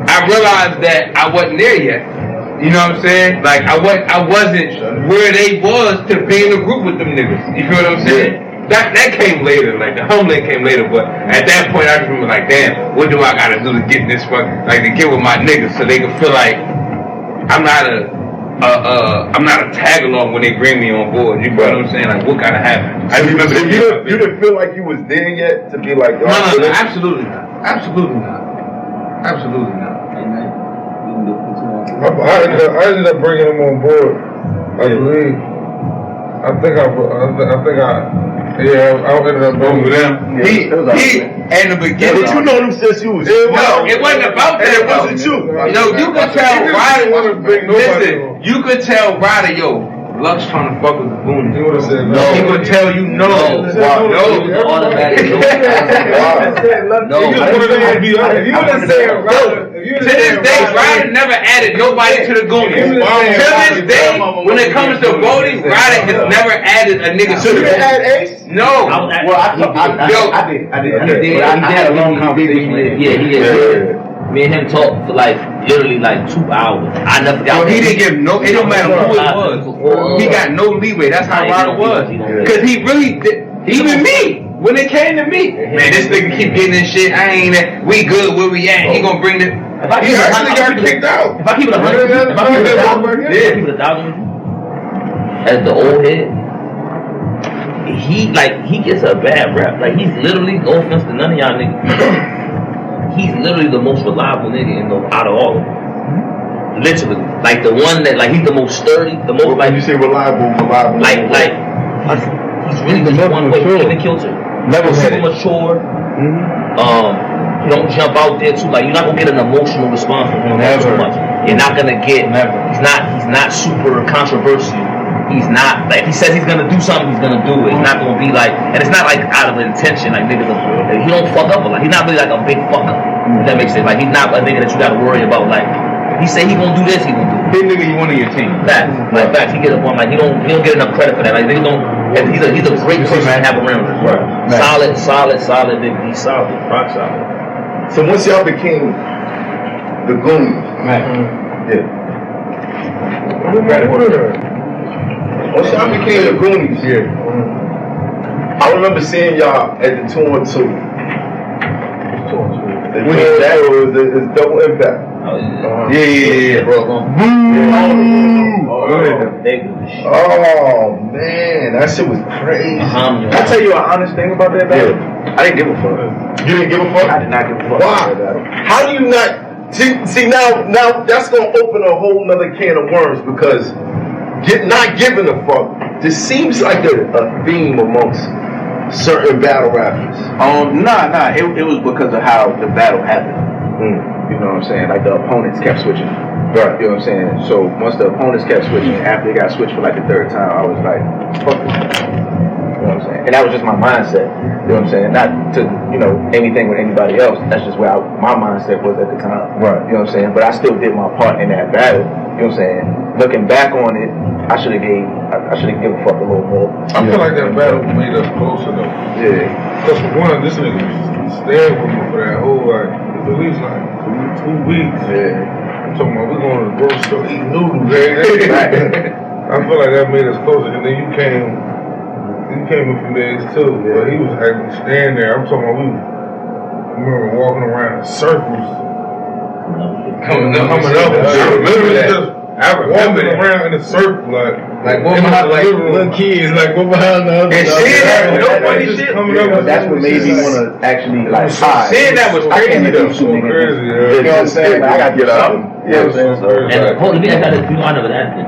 I realized that I wasn't there yet. You know what I'm saying? Like, I wasn't where they was to be in a group with them niggas. You feel what I'm saying? That came later, like the humbling came later, but at that point I just remember like, damn, what do I gotta do to get this fucking, like to get with my niggas so they can feel like I'm not a tag along when they bring me on board. You know what I'm saying? Like, what gotta happen? I remember. So you didn't feel like you was there yet to be like, no, absolutely not. Absolutely not. Absolutely not. I ended up bringing him on board. I believe. I ended up going with them. He in the beginning. But you know him since you was. No, it wasn't about that. It wasn't you. No, you could tell Ryder. Listen, you could tell Ryder, yo, Lux trying to fuck with the Goonies. He would have said no. He would tell you no. No. Automatic no. No. He just wanted him to be honest. To this day, Ryder never added nobody to the Goonies. To this day, when it comes to voting, Ryder has never added a nigga to the Goonies. You add Ace? No. Well, I did. I had a long conversation. Yeah, he did. Me and him talked for like literally like 2 hours. I never got. He didn't give no. It don't matter who it was. He got no leeway. That's how Ryder was. Cause he really did. Even me. When it came to me, man, this nigga keep getting this shit. I ain't at. We good where we at. He gonna bring it. He actually got kicked out. If I keep it 100, if I keep it 1,000, as the old head, he gets a bad rap. Like he's literally, no offense to none of y'all niggas. He's literally the most reliable nigga out of all of them. Literally. Like the one that, like, he's the most sturdy, the most, like. When you say reliable. Like, he's really the one way. Even Kilter. Never super mature. You don't jump out there too. Like you're not gonna get an emotional response from him too much. You're not gonna get. He's not super controversial. He's not like if he says he's gonna do something, he's gonna do it. He's not gonna be like, and it's not like out of intention. Like niggas, he don't fuck up a lot. He's not really like a big fuck up. If that makes sense. Like he's not a nigga that you gotta worry about. Like he say he gonna do this, he gonna do it. Big nigga, you one of your team. Facts. Like facts. He get up on like he don't get enough credit for that. Like niggas don't. And he's a great person to have around. Right. Solid. He's solid. Rock solid. So once y'all became the Goonies, once y'all became the Goonies, I remember seeing y'all at the 2-on-2. That was double impact. Yeah, bro. Oh man, that shit was crazy. Can I tell you an honest thing about that battle? I didn't give a fuck. You didn't give a fuck? I did not give a fuck. Why? How do you not see now that's gonna open a whole nother can of worms because not giving a fuck just seems like a theme amongst certain battle rappers. Nah. It was because of how the battle happened. You know what I'm saying? Like the opponents kept switching. Right. You know what I'm saying? So once the opponents kept switching, after they got switched for like the third time, I was like, fuck this. You know what I'm saying? And that was just my mindset. You know what I'm saying? Not to, anything with anybody else. That's just where my mindset was at the time. Right. You know what I'm saying? But I still did my part in that battle. You know what I'm saying? Looking back on it, I should have given a fuck a little more. I feel like that battle made us closer though. Yeah. Because for one, this nigga stayed with me for that whole at least like 2 weeks. Yeah. I'm talking about we're going to the grocery store eating noodles. I feel like that made us closer. And then you came a few days too. Yeah. But he was actually standing there. I'm talking about I remember walking around in circles. Coming up. Literally just walking around in a circle like what behind like little kids, like what behind the other. And seeing that, funny shit. That's what made me want to actually like hide. Seeing that was crazy though. So crazy, you know what I'm saying? Like, I got to get up. Yeah, and hold me, I got to do I never asked it.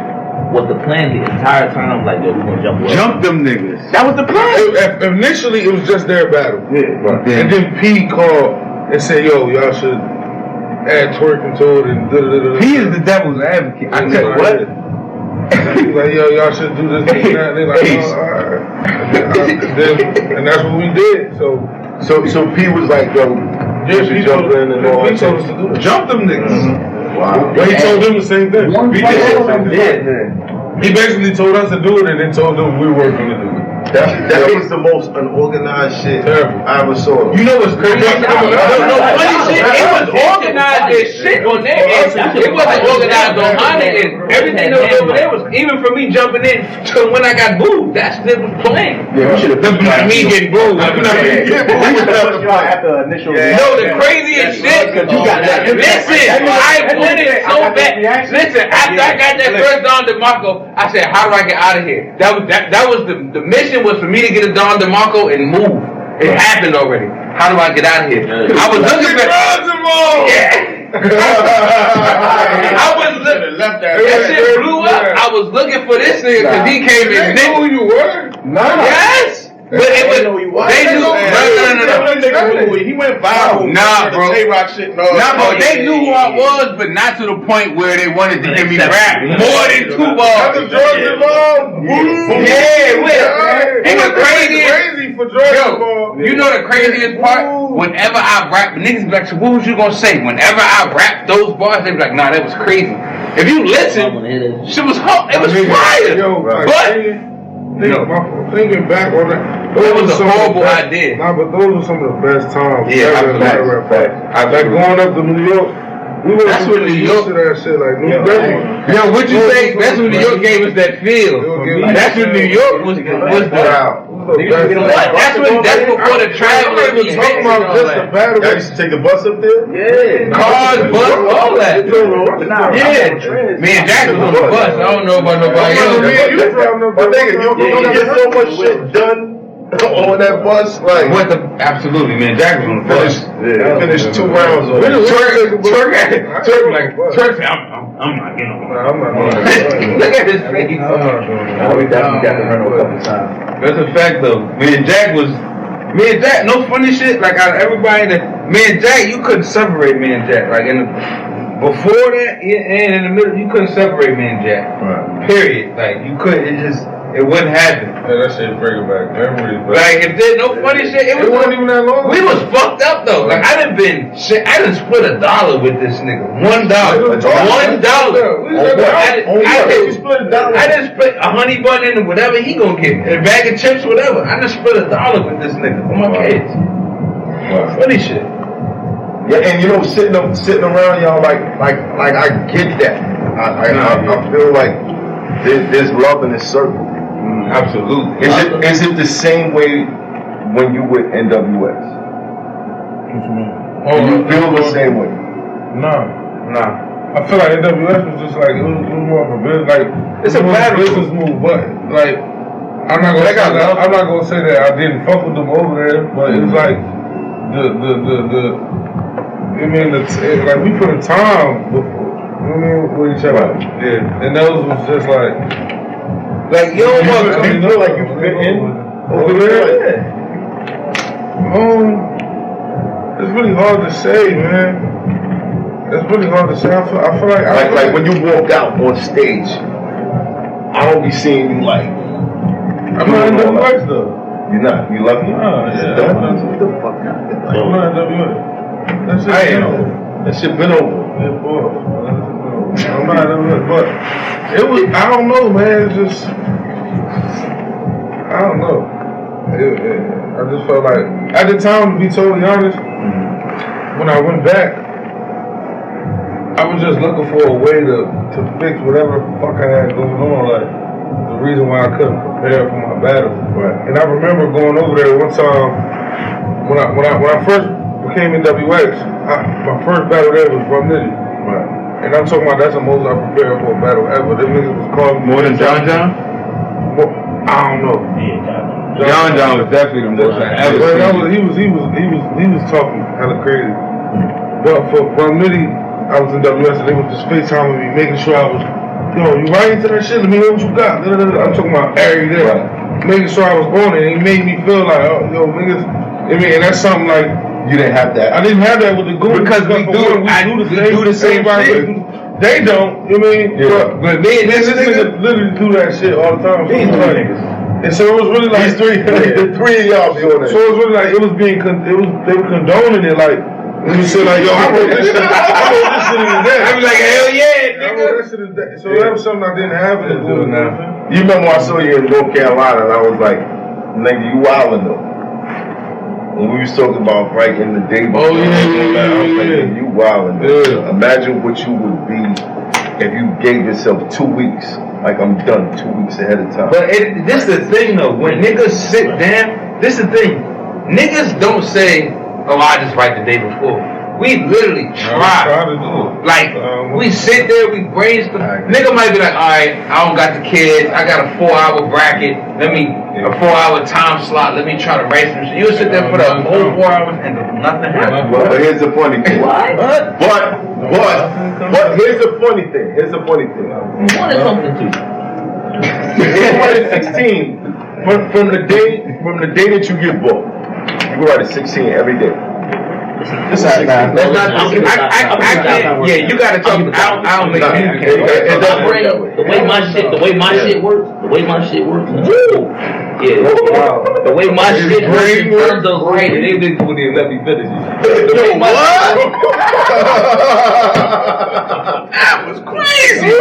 Was the plan the entire time like yo, we gonna jump them niggas? That was the plan. Initially it was just their battle. Yeah. Right. And then P called and said, yo, y'all should add twerking to it and da-da-da-da. He is the devil's advocate. I tell you what. He's like, yo, y'all should do this and that. And they're like, oh, all right. And that's what we did. So P was like, yo, yeah, P told us to do it. Jump them niggas. Mm-hmm. Wow. But he told them the same thing. He basically told us to do it and then told them we were going to do it. That was the most unorganized shit I ever saw. You know what's crazy? No, funny shit. It was organized as shit on their end. It wasn't organized on my end. Everything that was over there was even for me jumping in to when I got booed. That's what was playing. Yeah, we should have done me getting booed. After initial. No, the craziest shit. Listen, I wanted it so bad. Listen, after I got that first Don DeMarco, I said, how do I get out of here? That was the mission was for me to get a Don DeMarco and move. It happened already. How do I get out of here? I was looking for I was looking. That shit blew up. I was looking for this nigga because he came in. They knew who you were? Yes. But it was, they knew. No. He went viral. Nah, bro. They knew who I was, but not to the point where they wanted to hear me rap more than 2 bars. Yeah, it was crazy for Jordan. You know the craziest part? Whenever I rap, niggas be like, so what was you gonna say? Whenever I rap those bars, they be like, nah, that was crazy. If you listen, shit was hot. It was fire. But thinking back on that, it was a horrible idea. Nah, but those were some of the best times. Yeah, like going up to New York. That's when New York to that shit like New York. Yo, what you say? That's when New York gave us that feel. That's when New York was the. That's before the traveling was talking about just the battle. Y'all used to take the bus up there? Yeah. Cars, bus, all that. Yeah. Me and Jack was on the bus. I don't know about nobody else. My nigga, you get so much shit done on that bus, like absolutely, man. Jack was on the bus. Finished 2 rounds on it. Turk, I'm not getting on. I'm not going to. Look at his face. We definitely got to run a couple times. That's a fact, though. Me and Jack, no funny shit. Like out of everybody that Me and Jack, you couldn't separate me and Jack. Like before that and in the middle, you couldn't separate me and Jack. Right. Period. Like you couldn't. It wouldn't happen. Yeah, that shit bring it back memories. Like if there's no funny shit, it wasn't even that long. We was fucked up though. Like I done split $1 with this nigga. $1. $1. I done split a honey bun in whatever he gonna get, a bag of chips, whatever. I done split $1 with this nigga for my kids. Funny shit. Yeah, and you know, sitting around y'all like I get that. I feel like there's love in this circle. Absolutely. Is it the same way when you with NWX? Oh, you feel the same way? Nah. I feel like NWX was just like it was more of a business, like it's a bad business move, but like I'm not gonna say that I didn't fuck with them over there, but it was like like we put in time before, with each other. Yeah. And those was just like you don't want to feel like you fit in over there? It's really hard to say, man. It's really hard to say. I feel like when you walk out on stage, I don't be seeing you like. I'm not in WX though. You're not? You lucky? Nah, yeah. What the fuck? I'm not in WX. That shit been over. Yeah, boy. I'm not in WX, but it was. I don't know, man. It's just. I don't know. I just felt like at the time, to be totally honest, when I went back, I was just looking for a way to fix whatever the fuck I had going on, like the reason why I couldn't prepare for my battle. Right. And I remember going over there one time when I first became in WX. My first battle there was Rum Nitty. Right. And I'm talking about that's the most I prepared for a battle ever. Them niggas was calling me more than John. I don't know. Yeah, John was definitely the most I ever seen. He was talking hella crazy. But for Rum Nitty, I was in WS and they was just FaceTiming me, making sure I was, you right into that shit, let me know what you got. I'm talking about every day. Making sure I was on it, and he made me feel like, niggas, and that's something like, you didn't have that. I didn't have that with the Goonies. Because we do the same shit. They don't, you know what I mean? Yeah. But me and this nigga literally do that shit all the time. These three niggas. And so it was really like the three of y'all be on that. So it was really like they were condoning it, like when you say like, yo, I wrote this shit in the day. I was like, hell yeah, nigga. I wrote this shit in the day. So that was something I didn't have in the Goonies now. You remember when I saw you in North Carolina and I was like, nigga, you wildin' though. When we was talking about in the day before, I was like, you wildin'. Yeah. Imagine what you would be if you gave yourself 2 weeks. Like I'm done 2 weeks ahead of time. But this the thing though, when niggas sit down, this the thing. Niggas don't say, oh, I just write the day before. We literally try to do it. Like, we sit there, we brainstorm. Nigga might be like, alright, I don't got the kids, I got a 4-hour bracket, a 4-hour time slot, let me try to write some shit. You'll sit there for the whole 4 hours and nothing happens. But here's the funny thing. But here's the funny thing. What is something too? It's 16. From the day that you get booked, you go write a 16 every day. That's not. I can't. Yeah, you gotta tell me. I don't make it. The way my shit works. Woo! Yeah. Wow. The way my shit works in terms of writing, they didn't let me finish. That was crazy.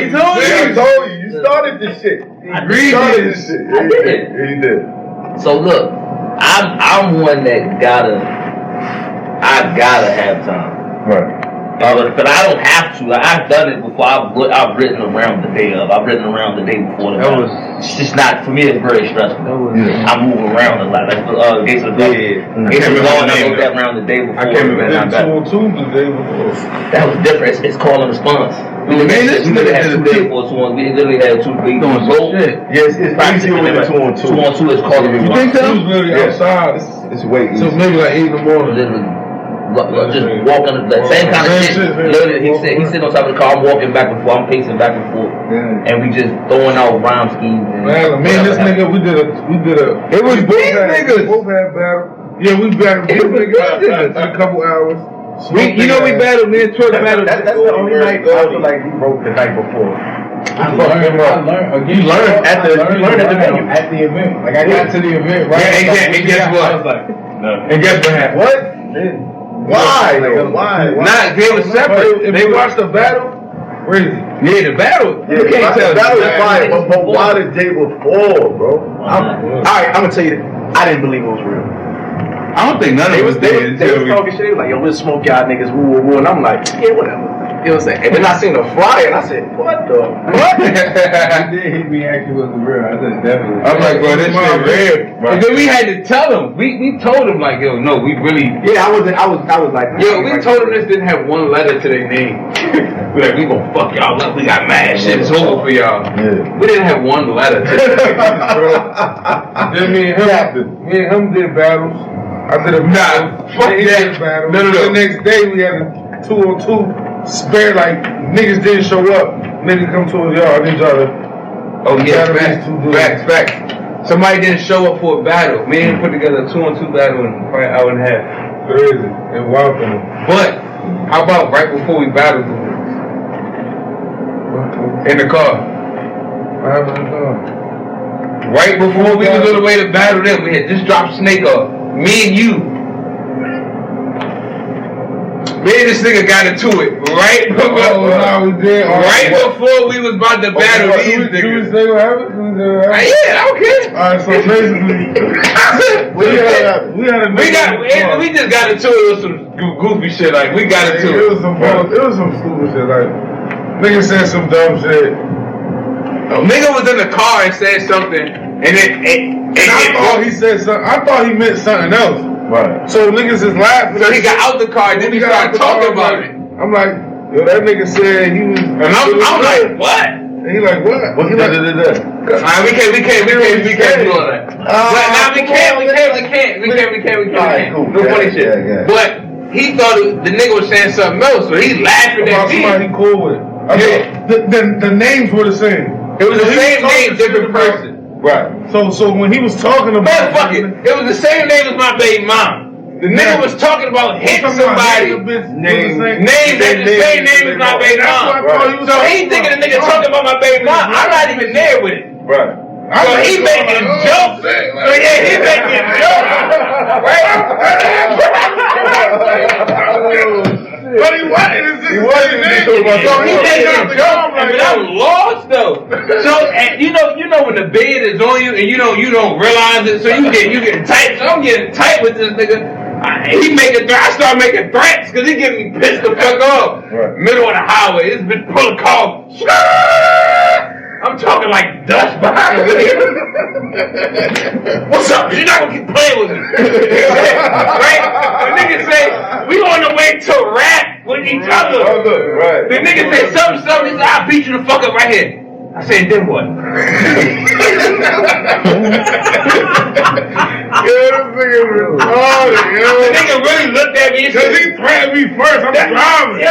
He told you. You started this shit. I did. He did. So look, I'm one that I gotta have time. Right. But I don't have to. I've done it before. I've written around the day of. I've written around the day before. It's just not, for me, it's very stressful. I move around a lot. Like Gates of the Gates of the Law, I wrote that around the day before. I came in 202 the day before. That was different. It's call and response. We literally had 2 days before 2 on. We literally had 2 days. Yes, it's easier with the 2 on 2. 2 on 2 is call and response. You think so? It was literally outside. It's way easier. So maybe like 8 in the morning. Literally. Just walking the same kind of shit. Literally, he sitting on top of the car. I'm walking back and forth. I'm pacing back and forth, and we just throwing out rhyme schemes. Man, me and this nigga, we did a. It was these niggas. Both had battle. Yeah, we battled these niggas in a couple hours. We battled, me and Troy battled. That's the only night I feel like he broke the night before. I learned. You learned at the venue. At the event. Like I got to the event, right? Yeah, and guess what? I was like, no. And guess what happened? What? Why? Why? Nah, they were separate. They watched the battle. Crazy. Yeah, the battle. Yeah, You can't tell. the battle was fire, but why the day before, bro? Alright, I'm gonna tell you, I didn't believe it was real. I don't think none of us did. They was talking shit. They was like, "Yo, we'll smoke y'all niggas." Woo, woo, woo. And I'm like, "Yeah, whatever." You know what I'm saying? And then I seen the flyer, and I said, "What the what?" He did hit me. Actually, wasn't real. I said definitely. I'm like, bro, this shit real. And then we had to tell him. We told him like, yo, no, we really. Yeah, I was like, Yo, we told him this didn't have one letter to their name. We like, we gonna fuck y'all up. We got mad shit. It's over for y'all. Yeah. We didn't have one letter to their names, bro. Then me and him did battles. I did a battle. Fuck that. Battle. No. The next day we had a 2-on-2 spare. Like niggas didn't show up. Niggas come to us, y'all. I need y'all to. Oh yeah, facts. Somebody didn't show up for a battle. Me and him put together a 2-on-2 battle in probably an hour and a half. Crazy and welcome. But how about right before we battled in the car? What happened in the car? Right before we was on the way to battle them, we had just dropped Snake off. Me and you. Me and this nigga got into it right before. We did. Right before we was about to battle these niggas. Do we say what happened? Yeah, okay. Alright, so basically, we just got into it with some goofy shit. Like we got into it. It was some stupid shit. Like nigga said some dumb shit. A nigga was in the car and said something, and I thought he said something. I thought he meant something else. Right. So niggas is laughing. So he got out the car, and then he started talking about it. I'm like, yo, that nigga said he was. And I'm like, what? And he like, what? What's that? We can't do all that. Nah, we can't. No funny shit. Yeah. But he thought the nigga was saying something else, so he laughing at me. Somebody he cool with. The names were the same. It was the same name, different person. Right. So when he was talking about it was the same name as my baby mom. The nigga was talking about hitting somebody. Name that's the same name as my baby mom. Right. So he thinking the nigga talking about my baby mom. I'm not even there with it. Right. So he making jokes. So yeah, he making jokes. Right? But he wasn't. So he making jokes. I mean, I'm lost though. So and you know when the bed is on you and you don't realize it, so you get tight. So I'm getting tight with this nigga. I start making threats because he getting me pissed the fuck off. Right. Middle of the highway, this bitch pull a car. I'm talking like dust behind me. What's up? You're not gonna keep playing with me. Right? The nigga say, we on the way to rap with each other. Right. The nigga say something, he said, I'll beat you the fuck up right here. I said, then what? The nigga really looked at me and said, he threatened me first, I'm driving.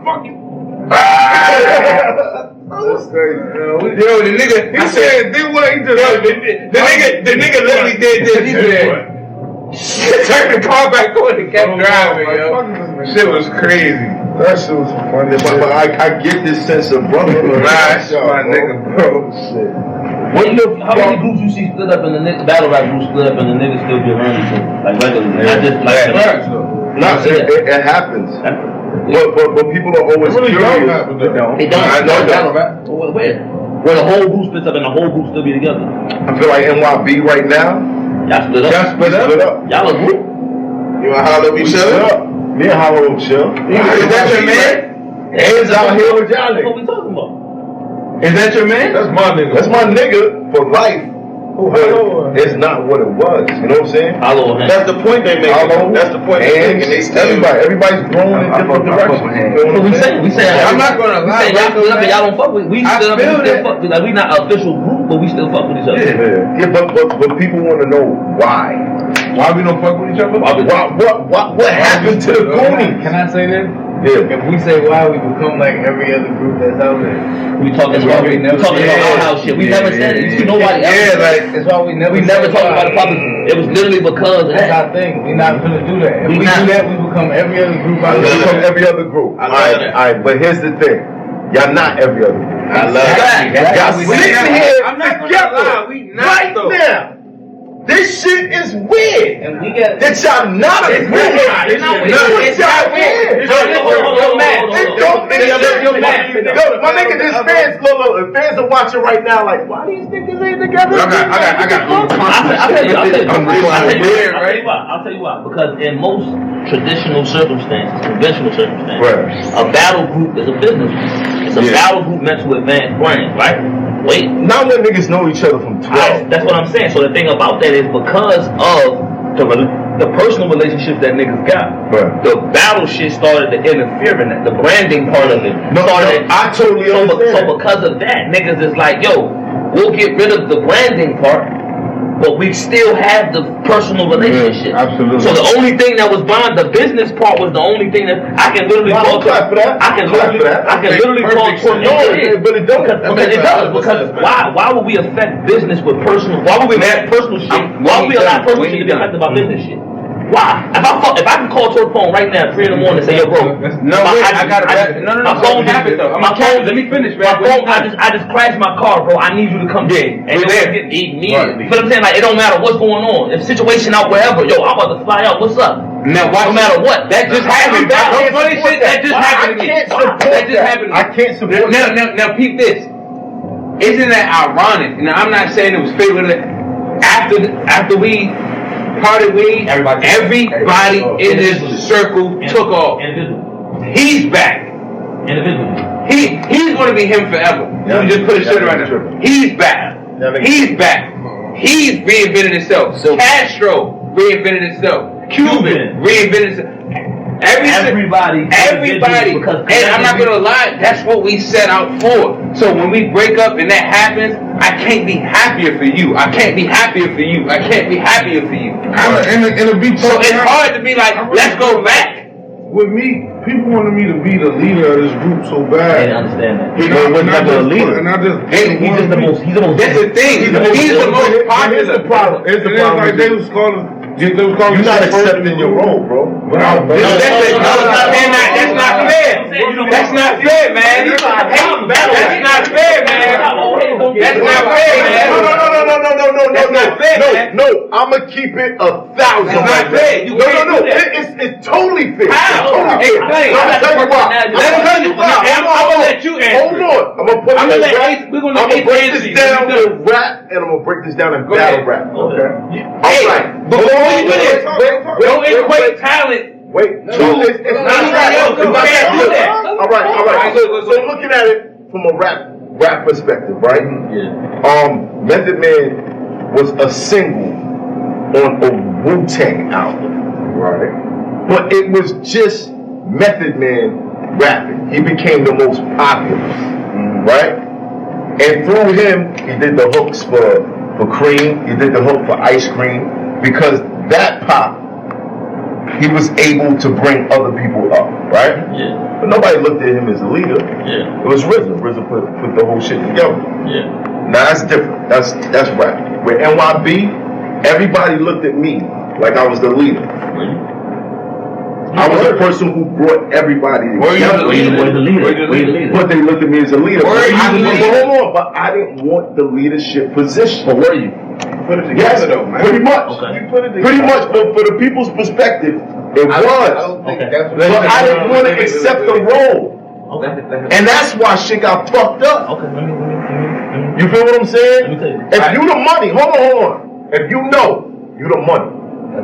Fuck you. That's crazy. Yo, the nigga, he said, then what? He just the nigga literally did this. He said, turned the car back on and kept driving, yo. Shit was crazy. That shit was funny. But I get this sense of brotherhood. That's my nigga, bro. Shit. How many groups you see split up in the niggas, battle rap groups split up and the niggas still be around each other? Like regularly, not just like it happens. But people are always really curious. They don't. Battle rap. Where the whole group splits up and the whole group still be together. I feel like NYB right now. Y'all split up. Y'all a group. You want to holler at each other? Me and Hollow will chill. Is that your man? Hands out here with y'all What niggas. we talking about? Is that your man? That's my nigga. That's my nigga for life. It's not what it was. You know what I'm saying? That's the point they make. That's the point they make. Everybody's growing in different directions. We say I'm not gonna lie. Y'all split up and y'all don't fuck with. We still fuck with. Like we not an official group, but we still fuck with each other. Yeah, but people want to know why. Why we don't fuck with each other? What happened to the Goonies? Can I say this? If we say why, we become like every other group that's out there. We talking about our house shit. We never said it. You know why? That's why we never talked about the public. It was literally because that's our thing. We're not gonna do that. If we do that, we become every other group out there. We become every other group. Alright, but here's the thing. Y'all not every other group. I love that. Y'all sitting here I'm not gonna lie, we not right though. now. This shit is weird. And we got that y'all not a group. It's not weird. It's not weird. My nigga, this fans, look, fans are watching right now like, why these niggas ain't together? I got I'll tell you why. Because in most traditional circumstances, conventional circumstances, a battle group is a business. It's a battle group meant to advance brands, right? Wait. Not when niggas know each other from 12. That's what I'm saying. So the thing about that is because of the personal relationships that niggas got, the battle shit started to interfere in that. The branding part of it started. I totally understand. So because of that, niggas is like, yo, we'll get rid of the branding part, but we still have the personal relationship. Absolutely. So the only thing that was behind the business part was the only thing that I can literally call to. I can literally call to. But it don't. Because it does. Because why would we affect business with personal? Why would we make personal shit? Why would we allow personal shit to be affected by business shit? Why? If I can call to the phone right now at 3 in the morning and say, yo, bro, I got it. No. My phone habit though. Let me finish, man. My phone, I just crashed my car, bro. I need you to come in. And we're there immediately. But I'm saying, like, it don't matter what's going on. If situation out wherever, yo, I'm about to fly out. What's up? Now, no matter what. That just happened. That just happened to me. That just happened. I can't support that. Now, peep this. Isn't that ironic? Now, I'm not saying it was favorable. After we parted ways, everybody in this circle took off. He's back. He's going to be him forever. You just put a shit right now. He's back. He's back. He's reinvented himself. Castro reinvented himself. Cuban reinvented himself. Everybody. And I'm not gonna lie, that's what we set out for. So when we break up and that happens, I can't be happier for you. I can't be happier for you. I can't be happier for you. So it's hard to be like, let's go back. With me, people wanted me to be the leader of this group so bad. I didn't understand that. He's never a leader. He's just the most. That's the thing. He's the most popular. Here's the problem. Like they was calling. You're not accepting your role, bro. That's not fair. That's not fair, man. That's not fair, man. That's not fair, man. No. That's not fair, man. No, I'ma keep it 1,000. That's not fair. No. It's totally fair. How? Explain. I'll tell you why. I'm gonna let you answer. Hold on. I'm gonna put I'm gonna break this down with rap, and I'm gonna break this down in battle rap. Okay. All right. Don't equate talent. Wait, it's not rap. All right. So looking at it from a rap perspective, right? Yeah. Method Man was a single on a Wu-Tang album, right? But it was just Method Man rapping. He became the most popular, right? And through him, he did the hooks for Cream. He did the hook for Ice Cream because that pop. He was able to bring other people up, right? Yeah. But nobody looked at him as a leader. Yeah. It was RZA. RZA put the whole shit together. Yeah. Now that's different. That's rap. With NYB, everybody looked at me like I was the leader. I was the person who brought everybody together. Were you the leader? But they looked at me as a leader. Were you the leader? Hold on, but I didn't want the leadership position. But were you? Put it together though, man. Pretty much. Okay. You put it together. Pretty much, but for the people's perspective, it was. I don't think that's but I didn't want to accept the role. Okay. And that's why shit got fucked up. Okay. Let me. You feel what I'm saying? Let me tell you. If you the money, hold on. If you know you the money. No.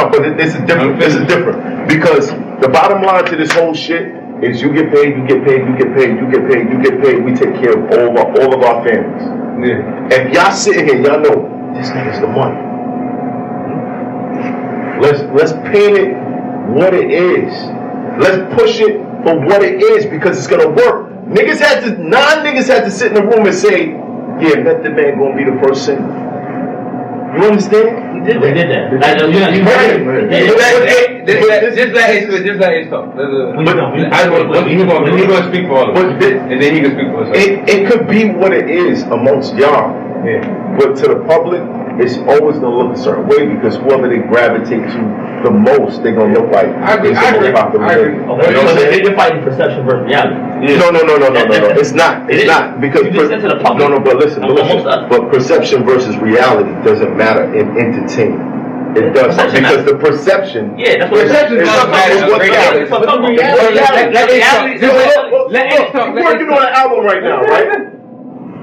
But this is different. This is different because the bottom line to this whole shit is you get paid. We take care of all of our families. Yeah. If y'all sitting here, y'all know this nigga's the money. Let's paint it what it is. Let's push it for what it is because it's gonna work. Niggas had to sit in the room and say, yeah, Method Man gonna be the first single. You understand? did that. Just let Ace talk. He's gonna speak for all of us, and then he can speak for us. It could be what it is amongst y'all, but to the public, it's always gonna look a certain way because whoever they gravitate to the most, they're gonna look like. I agree. Okay, they're fighting perception versus reality. No. It's not. It's not because you just said to the public. No, but listen. But perception versus reality doesn't matter in entertainment. It does because the perception. Yeah, that's what perception is. You're working on an album right now, right?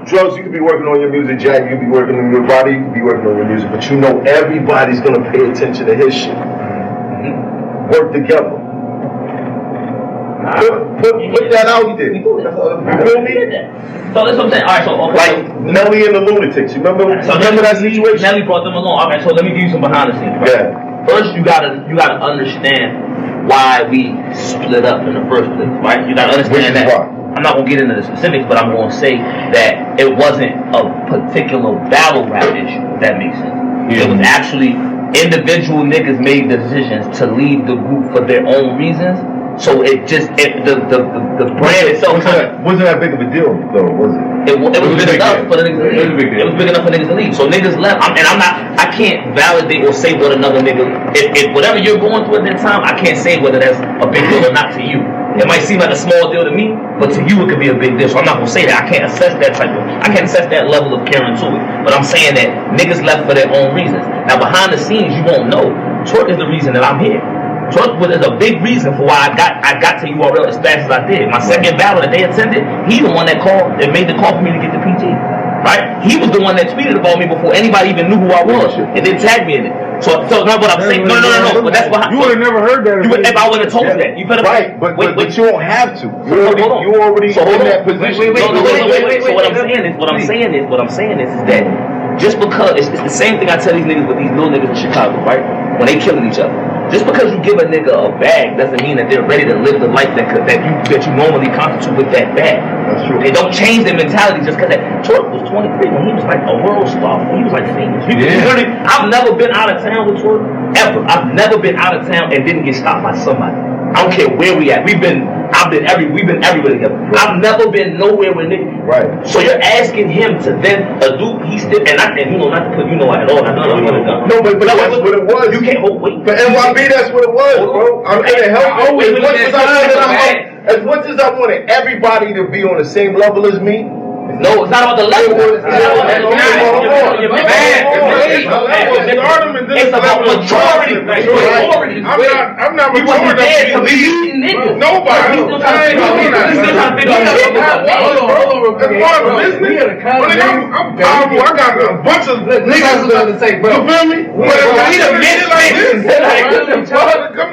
Drugs, you could be working on your music. Jack, you could be working on your body. You could be working on your music, but you know everybody's gonna pay attention to his shit. Work together. Put that out there. You feel me? So that's what I'm saying. All right, so like Nelly and the Lunatics. You remember that situation? Nelly brought them along. Okay, so let me give you some behind the scenes. Right? Yeah. First, you gotta understand why we split up in the first place, right? You gotta understand that. Why? I'm not gonna get into the specifics, but I'm gonna say that it wasn't a particular battle rap issue. If that makes sense. It was actually individual niggas made decisions to leave the group for their own reasons. So the brand itself wasn't that big of a deal though, was it? It was big enough for the niggas to leave. It was big enough for niggas to leave. So niggas left. I can't validate or say what another nigga. If whatever you're going through at that time, I can't say whether that's a big deal or not to you. It might seem like a small deal to me, but to you it could be a big deal. So I'm not gonna say that. I can't assess that level of caring to it. But I'm saying that niggas left for their own reasons. Now behind the scenes, you won't know. Twerk is the reason that I'm here. Twerk was a big reason for why I got to URL as fast as I did. My second battle that they attended, he the one that made the call for me to get the PT. Right? He was the one that tweeted about me before anybody even knew who I was, and then tagged me in it. So no, what I'm saying, no. But that's behind. You would have never heard that. If I would have told you that, you better. Right, but you don't have to. You already in that position. Wait. So what I'm saying is that just because it's the same thing I tell these niggas with these little niggas in Chicago, right? When they killing each other. Just because you give a nigga a bag doesn't mean that they're ready to live the life that you normally constitute with that bag. That's true. They don't change their mentality just because that. Twerk was 23 when he was like a world star. He was like famous. I've never been out of town with Twerk ever. I've never been out of town and didn't get stopped by somebody. I don't care where we at. We've been everywhere together. Right. I've never been nowhere with niggas. Right. So you're asking him to then he's still not to put at all. No, but that's what it was. You can't wait. For NYB, that's what it was, bro. I'm gonna help you. As much as I wanted everybody to be on the same level as me. No, it's not about the level. It's about majority. I'm not majority. Nobody. Hold on. I'm powerful. I got a bunch of niggas to say, bro. You feel me?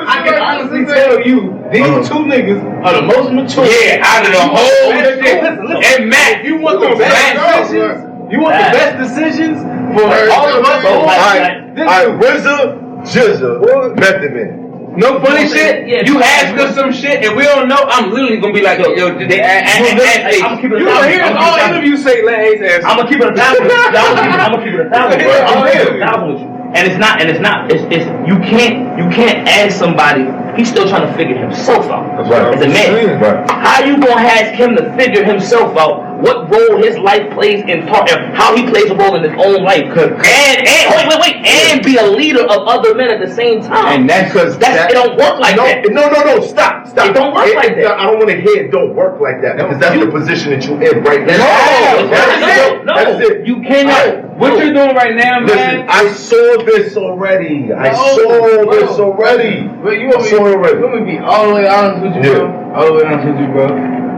I can honestly tell you, these two niggas are the most mature. Yeah, out of the whole shit. And Matt, you want the best decisions? You want the best decisions for all of us? All right, RZA, Jizza, Method Man. No funny shit. Yeah, you ask us some shit and we don't know. I'm literally gonna be like, yo, did they ask? I'm gonna keep it $1,000. Here's all interviews say, let Ace answer. I'm gonna keep it $1,000. I'm gonna keep it $1,000. I'm gonna keep it $1,000 with you. And it's not. It's you can't ask somebody. He's still trying to figure himself out. Right. As a man. Right. How you gonna ask him to figure himself out? What role his life plays in part, and how he plays a role in his own life, and be a leader of other men at the same time. And that's because it don't work like that. No, stop. It don't work like that. I don't want to hear it don't work like that because that's the position that you're in right now. No, that's it. You cannot. What you're doing right now, man? Listen, I saw this already. But you want me to be all the way honest with you, bro? All the way honest with you, bro.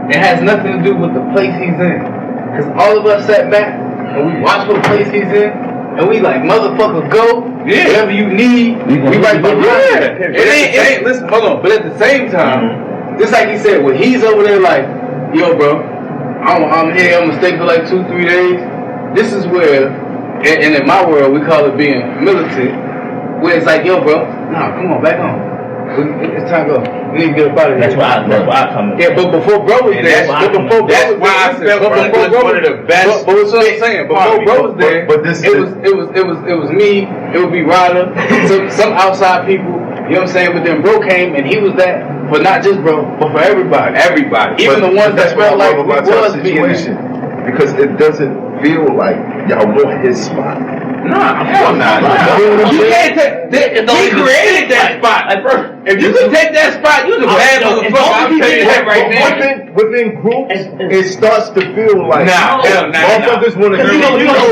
It has nothing to do with the place he's in. Because all of us sat back and we watched what place he's in, and we like, motherfucker, go. Yeah. Whatever you need, we right behind you. It ain't, listen, hold on. But at the same time, just like he said, when he's over there like, yo, bro, I'm here, I'm gonna stay for like 2-3 days. This is where, and in my world, we call it being militant, where it's like, yo, bro, nah, come on, back home. It's time to go. We need to get up out of here. That's why I come. Yeah, but before bro was there, That's why I said bro was one of the best. But what's what I'm saying? Before bro was there, but this it was me. It would be Ryder, some outside people. You know what I'm saying? But then bro came and he was that for not just bro, but for everybody. Everybody. Even the ones that felt like we about your was being situation. Because it doesn't feel like y'all want his spot. Nah, hell nah. You can't take. He created that spot. If you could take that spot, you was a bad motherfucker. I'm telling you that right now. Within groups, it starts to feel like motherfuckers want to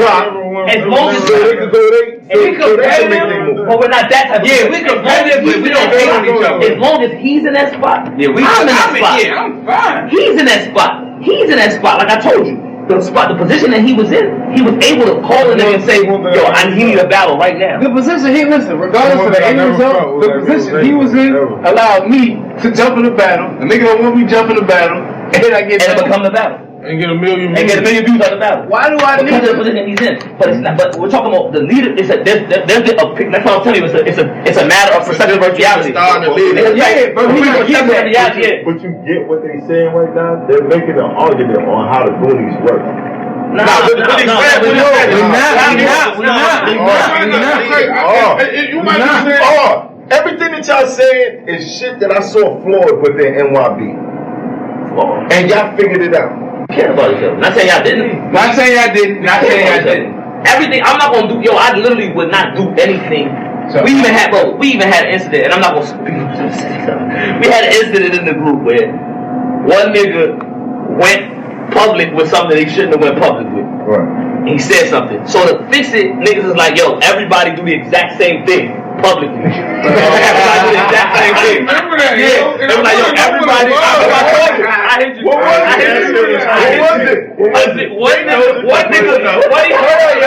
rock. As long as we competitive, but we're not that type of we competitive, but we don't hate on each other. As long as he's in that spot, I'm in that spot. Yeah, I'm fine. He's in that spot. He's in that spot. Like I told you, the position that he was in, he was able to call a nigga and say, "Yo, he need a battle right now." The position regardless of the end result, the position he was in allowed me to jump in the battle. The nigga don't want me to jump in the battle, and I get and become the battle. And get a million views on the battle. Why do I need the position he's in? But it's not. But we're talking about the leader. That's what I'm telling you. It's a matter of perception of reality. But you get what they saying right now? They're making an argument on how the Goonies work. We're not. Everything that y'all saying is shit that I saw Floyd within NYB. And y'all figured it out. Care about each other. Not saying y'all didn't. Everything. I'm not gonna do. I literally would not do anything. We even had an incident, and I'm not gonna speak to the city. We had an incident in the group where one nigga went public with something that he shouldn't have went public with. Right. He said something. So to fix it, niggas is like, yo, everybody do the exact same thing publicly. Everybody do the exact same thing. Remember that? Yeah. They were like, yo, everybody. I hit you. What was it? What nigga? What he heard?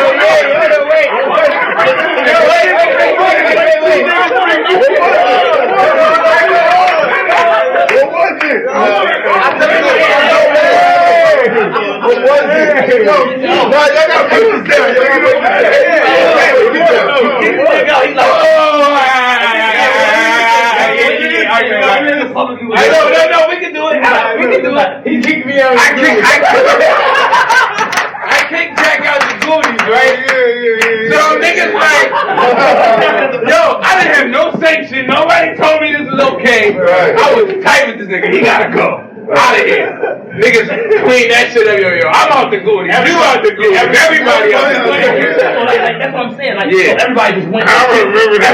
What was it? Y'all got pictures there. No, we can do it. He kicked me out. I kicked Jack out the Goonies, right? Yeah. So niggas like, yo, I didn't have no sanction. Nobody told me this was okay. Right. I was tight with this nigga. He gotta go. Out of here. Niggas clean that shit up, yo. I'm out the Goonies. You out the Goonies. Everybody out the Goonies. That's what I'm saying. Like, everybody just went. I remember that.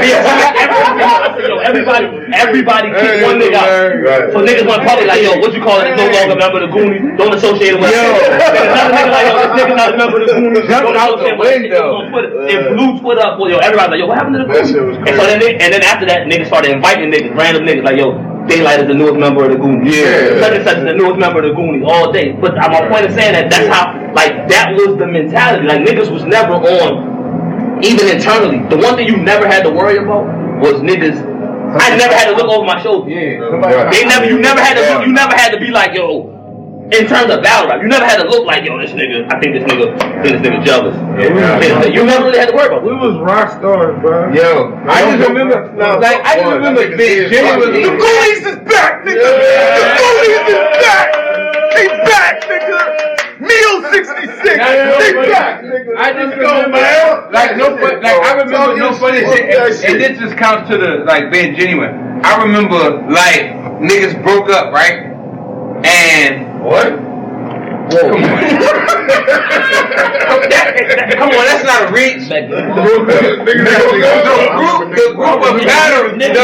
Everybody kicked one nigga out. Right. So niggas went public like, yo, what you call it? No longer a member of the Goonies. Don't associate with us. Another nigga like, yo, this nigga not a member of the Goonies. Don't associate with us. It blew Twitter up. Yo, everybody's like, yo, what happened to the Goonies? And then after that, niggas started inviting niggas, random niggas like, yo, Daylight is the newest member of the Goonies. Such and such is the newest member of the Goonies all day. But my point is saying that's how, like, that was the mentality. Like, niggas was never on, even internally. The one thing you never had to worry about was niggas. I never had to look over my shoulder. You never had to be like, yo, in terms of battle rap, you never had to look like, yo, I think this nigga jealous. You never really had to worry about it. We was rock stars, bro. Yo, I just remember being genuine. The Goonies is back, nigga. The Goonies is back. They back, nigga. Meal 66. They back, nigga. I just remember, I remember no funny shit. And this just counts to the being genuine. I remember niggas broke up, right? And what? Whoa. Come on. Come on, that's not a reach. The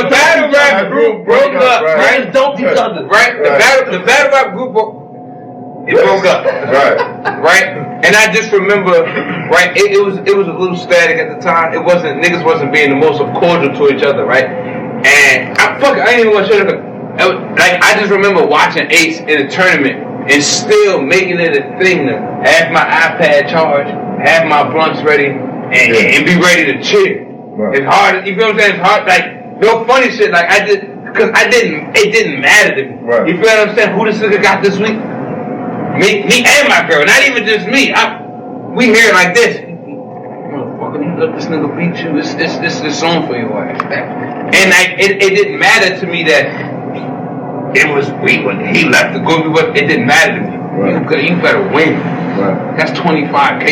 battle rap group broke up, right? Don't each other. Right? The battle rap group broke up. Right? And I just remember, right, it was a little static at the time. Niggas wasn't being the most cordial to each other, right? And I ain't even gonna shut up. I just remember watching Ace in a tournament and still making it a thing to have my iPad charged, have my blunts ready, and be ready to cheer. Right. It's hard, you feel what I'm saying? It's hard, no funny shit, it didn't matter to me. Right. You feel what I'm saying? Who this nigga got this week? Me and my girl, not even just me. We hear it like this. Motherfucker, let this nigga beat you. It's on for your ass. And like, it didn't matter to me that it was weak when he left the group, but it didn't matter to me. Right. You better win. Right. That's $25K.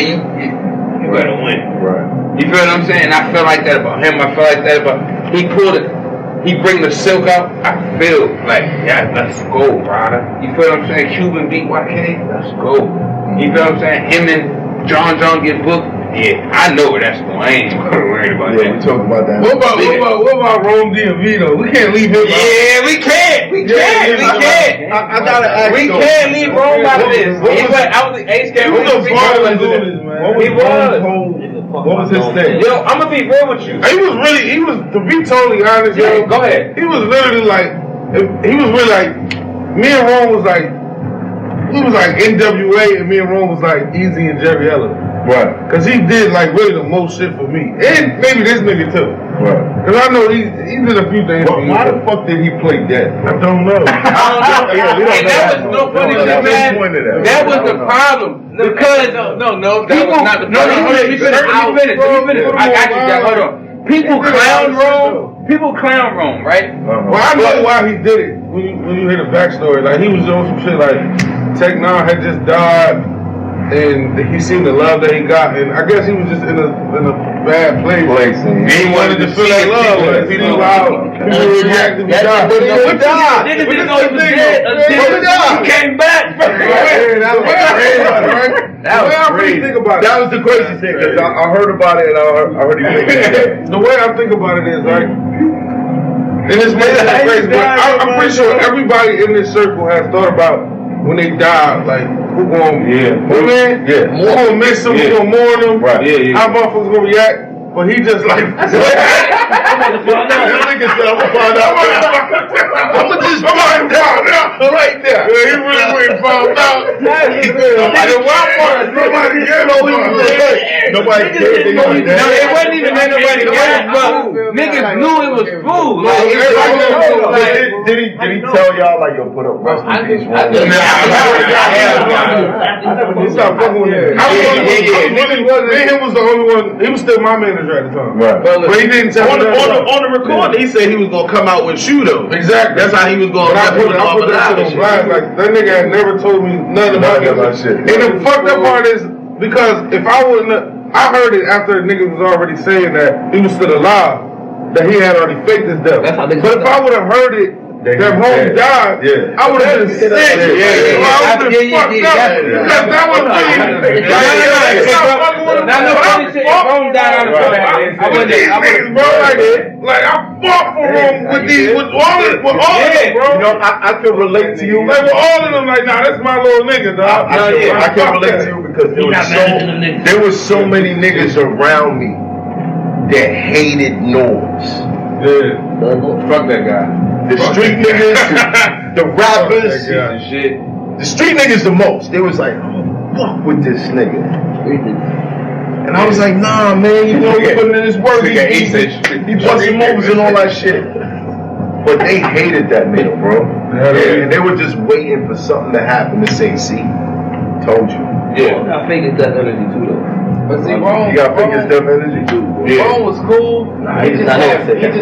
You better win. Right. You feel what I'm saying? I feel like that about him. I feel like that about he pulled it. He bring the silk out. I feel like, yeah, let's go, brother. You feel what I'm saying? Cuban beat YK. Let's go. You feel what I'm saying? Him and John get booked. Yeah, I know where that's going. I ain't worried about that. We talked about that. What about Rome DMV though? We can't leave him. Yeah, we can't. We can't. I gotta ask. We can't leave Rome out of this. He went out the Ace Game. What was his thing? Yo, I'm gonna be real with you. He was to be totally honest, yo. Go ahead. He was literally like, me and Rome was like, he was like NWA, and me and Rome was like Easy and Jerry Ella. Right. Cause he did like really the most shit for me. And maybe this nigga too. Right. Cause I know he did a few things. Why the fuck did he play dead? I don't know. And that was no funny shit, man. That was the problem. Because no, that was not the problem. Let me finish. I got you, Jack. Hold on. People clown Rome, right? Well, I know why he did it. When you hear the backstory, like he was doing some shit like Tech Nine had just died. And he seemed to love that he got, and I guess he was just in a bad place. And he wanted to feel that love. Like, he knew how people react if he died. But he died. Niggas didn't know he was dead until he came back. That was crazy. That was the crazy thing, because I heard about it and I heard he played dead. The way I think about it is, like, and this makes it crazy, but I'm pretty sure everybody in this circle has thought about when they die, like, who gonna, who gonna miss them, who gonna mourn them, how motherfuckers gonna react, but he just like, I'm gonna find out. I'm gonna just find out right there. Yeah, he really went and found out. The wild part is nobody cared. Nobody cared. No, it wasn't even that nobody cared, but niggas knew it was food. Did he tell y'all like, yo, put up rest in peace? Him was the only one. He was still my manager at the time. Right. But he didn't tell me on the recording. He said he was gonna come out with you though. Exactly. That's how he was gonna. I put that shit on blast. Like that nigga had never told me nothing about that shit. And the fucked up part is because if I wouldn't, I heard it after the nigga was already saying that he was still alive, that he had already faked his death. But if I would have heard it. That home died, I would have been sick. I would have been fucked up. Because that was really. Now, no funny shit. If Rome died, I wouldn't. Like, I fought for Rome with all of them, bro. You know, I can relate to you. Like, with all of them, like, nah, that's my little nigga, dog. I can relate to you because there was so many niggas around me that hated noise. Yeah. Fuck that guy. The street niggas, the rappers, the street niggas the most. They was like, oh, fuck with this nigga. And I was like, nah, man, you know, he putting in his work. He busting moves and all that shit. But they hated that nigga, bro. And they were just waiting for something to happen to say, see, told you. Yeah. I think it's that energy too, though. But see, Rome, you got fake his death energy too. Rome was cool. He just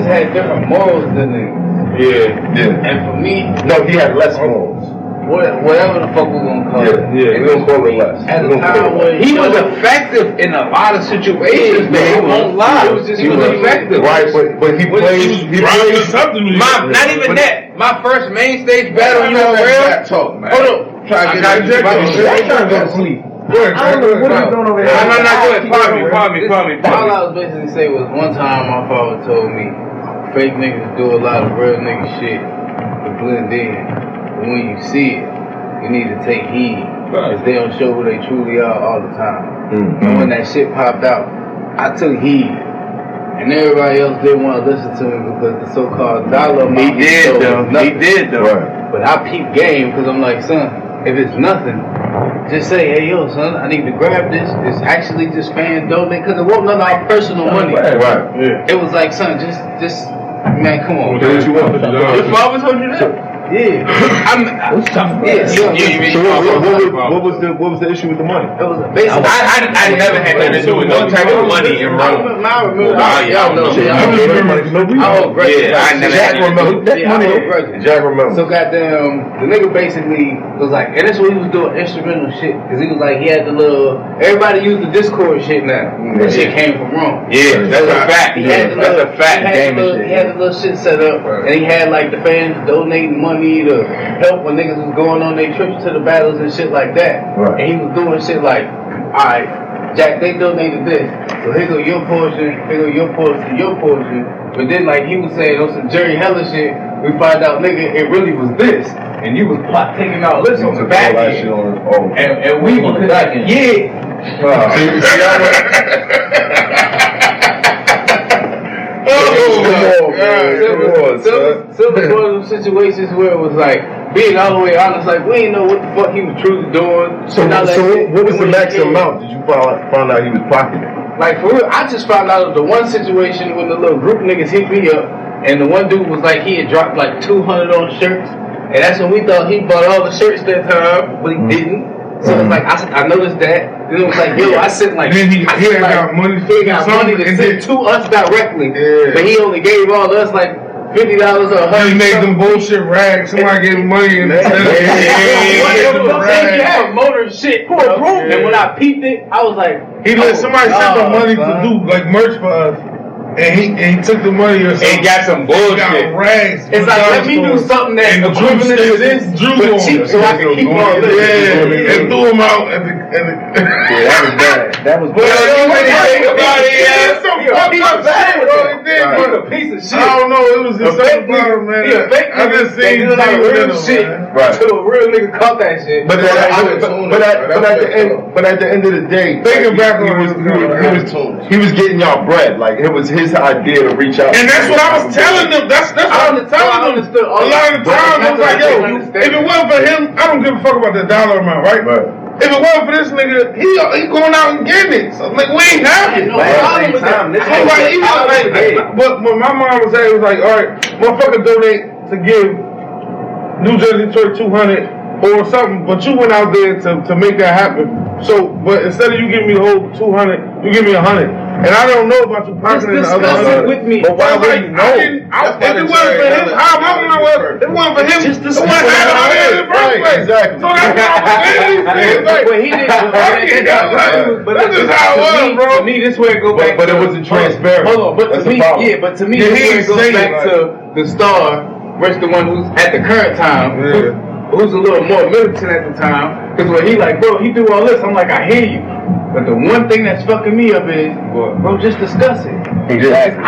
had different morals than niggas. Yeah. And for me, no, he had less morals. Whatever the fuck we're gonna call it. Yeah, we're gonna call it less. At the time when he was effective in a lot of situations, man. He won't lie. He was effective. Right, but he plays something. Not even that. My first main stage battle, you know, talk, man. Hold on. I got to go to sleep. I don't know what he's doing over here. No, go ahead. Pardon me. All I was basically saying was one time my father told me fake niggas do a lot of real nigga shit to blend in. But when you see it, you need to take heed. Because they don't show who they truly are all the time. And when that shit popped out, I took heed. And everybody else didn't want to listen to me because the so-called dollar amount. He did though. Right. But I peep game because I'm like, son, if it's nothing, just say, hey, yo, son, I need to grab this. It's actually just fan donate because it wasn't none of our personal money. Right. Yeah. It was like, son, just, man, come on. What you want? Your father told you that? Yeah. What was the issue with the money? It was basically. I never had nothing to do with no type of money in Rome. I remember. Jack remember. Jack remember. So goddamn, the nigga basically was like, and that's what he was doing, instrumental shit, because he was like, he had the little, everybody used the Discord shit now. That shit came from Rome. Yeah, that's a fact. That's a fact. He had the little shit set up, and he had like the fans donating money to help when niggas was going on their trips to the battles and shit like that. Right. And he was doing shit like, alright, Jack, they donated this, so here go your portion, here go your portion, your portion. But then like he was saying on some Jerry Heller shit, we find out, nigga, it really was this. And you was taking all this on the back end. And we on the back end. Yeah. Silver one of those situations where it was like, being all the way honest, like, we didn't know what the fuck he was truly doing. So what was the maximum amount did you find out he was pocketing? Like, for real, I just found out of the one situation when the little group niggas hit me up, and the one dude was like, he had dropped like 200 on shirts, and that's when we thought he bought all the shirts that time, but he didn't. So it's like, I noticed that. Then it was like, yo, I sent like, then he got money to send to us directly, but he only gave all of us like $50 or $100. He made them bullshit rags. Somebody gave him money and he had motor shit, and when I peeped it, I was like, he let somebody send him money to do like merch for us. And he took the money or something. And got some bullshit. Got rags. It's like, let me do something that's equivalent to this, but cheap, so I can keep on living. Yeah, and threw him out. Yeah, that was bad. That was bad. He's a piece of shit. I don't know. It was just something about him, man. I just seen real shit. Right. Until a real nigga caught that shit. But at the end of the day, thinking back on he was getting y'all bread. Like it was his idea to reach out. And that's what I was telling them. That's what I was telling them. A lot of the time, I was like, yo, if it wasn't for him, I don't give a fuck about the dollar amount, right? If it wasn't for this nigga, he going out and getting it. So like, we ain't having it. But when my mom was at, it was like, all right, motherfucker donate to give New Jersey Detroit 200 or something, but you went out there to make that happen. So, but instead of you giving me the whole 200, you give me 100. And I don't know about you pocketing the other 100 with me. But why would you know? If it wasn't for him, how am I gonna know if it wasn't for him? Just the stuff in the first place. Exactly. So that's what he did. But that's just how it was, bro. To me, this way it goes back. But it wasn't transparent. Hold on, but to me, but to me, this way it goes back to the star versus the one who's at the current time. Who's a little more militant at the time, because when he like, bro, he do all this, I'm like, I hear you. But the one thing that's fucking me up is, bro, just discuss it. Exactly.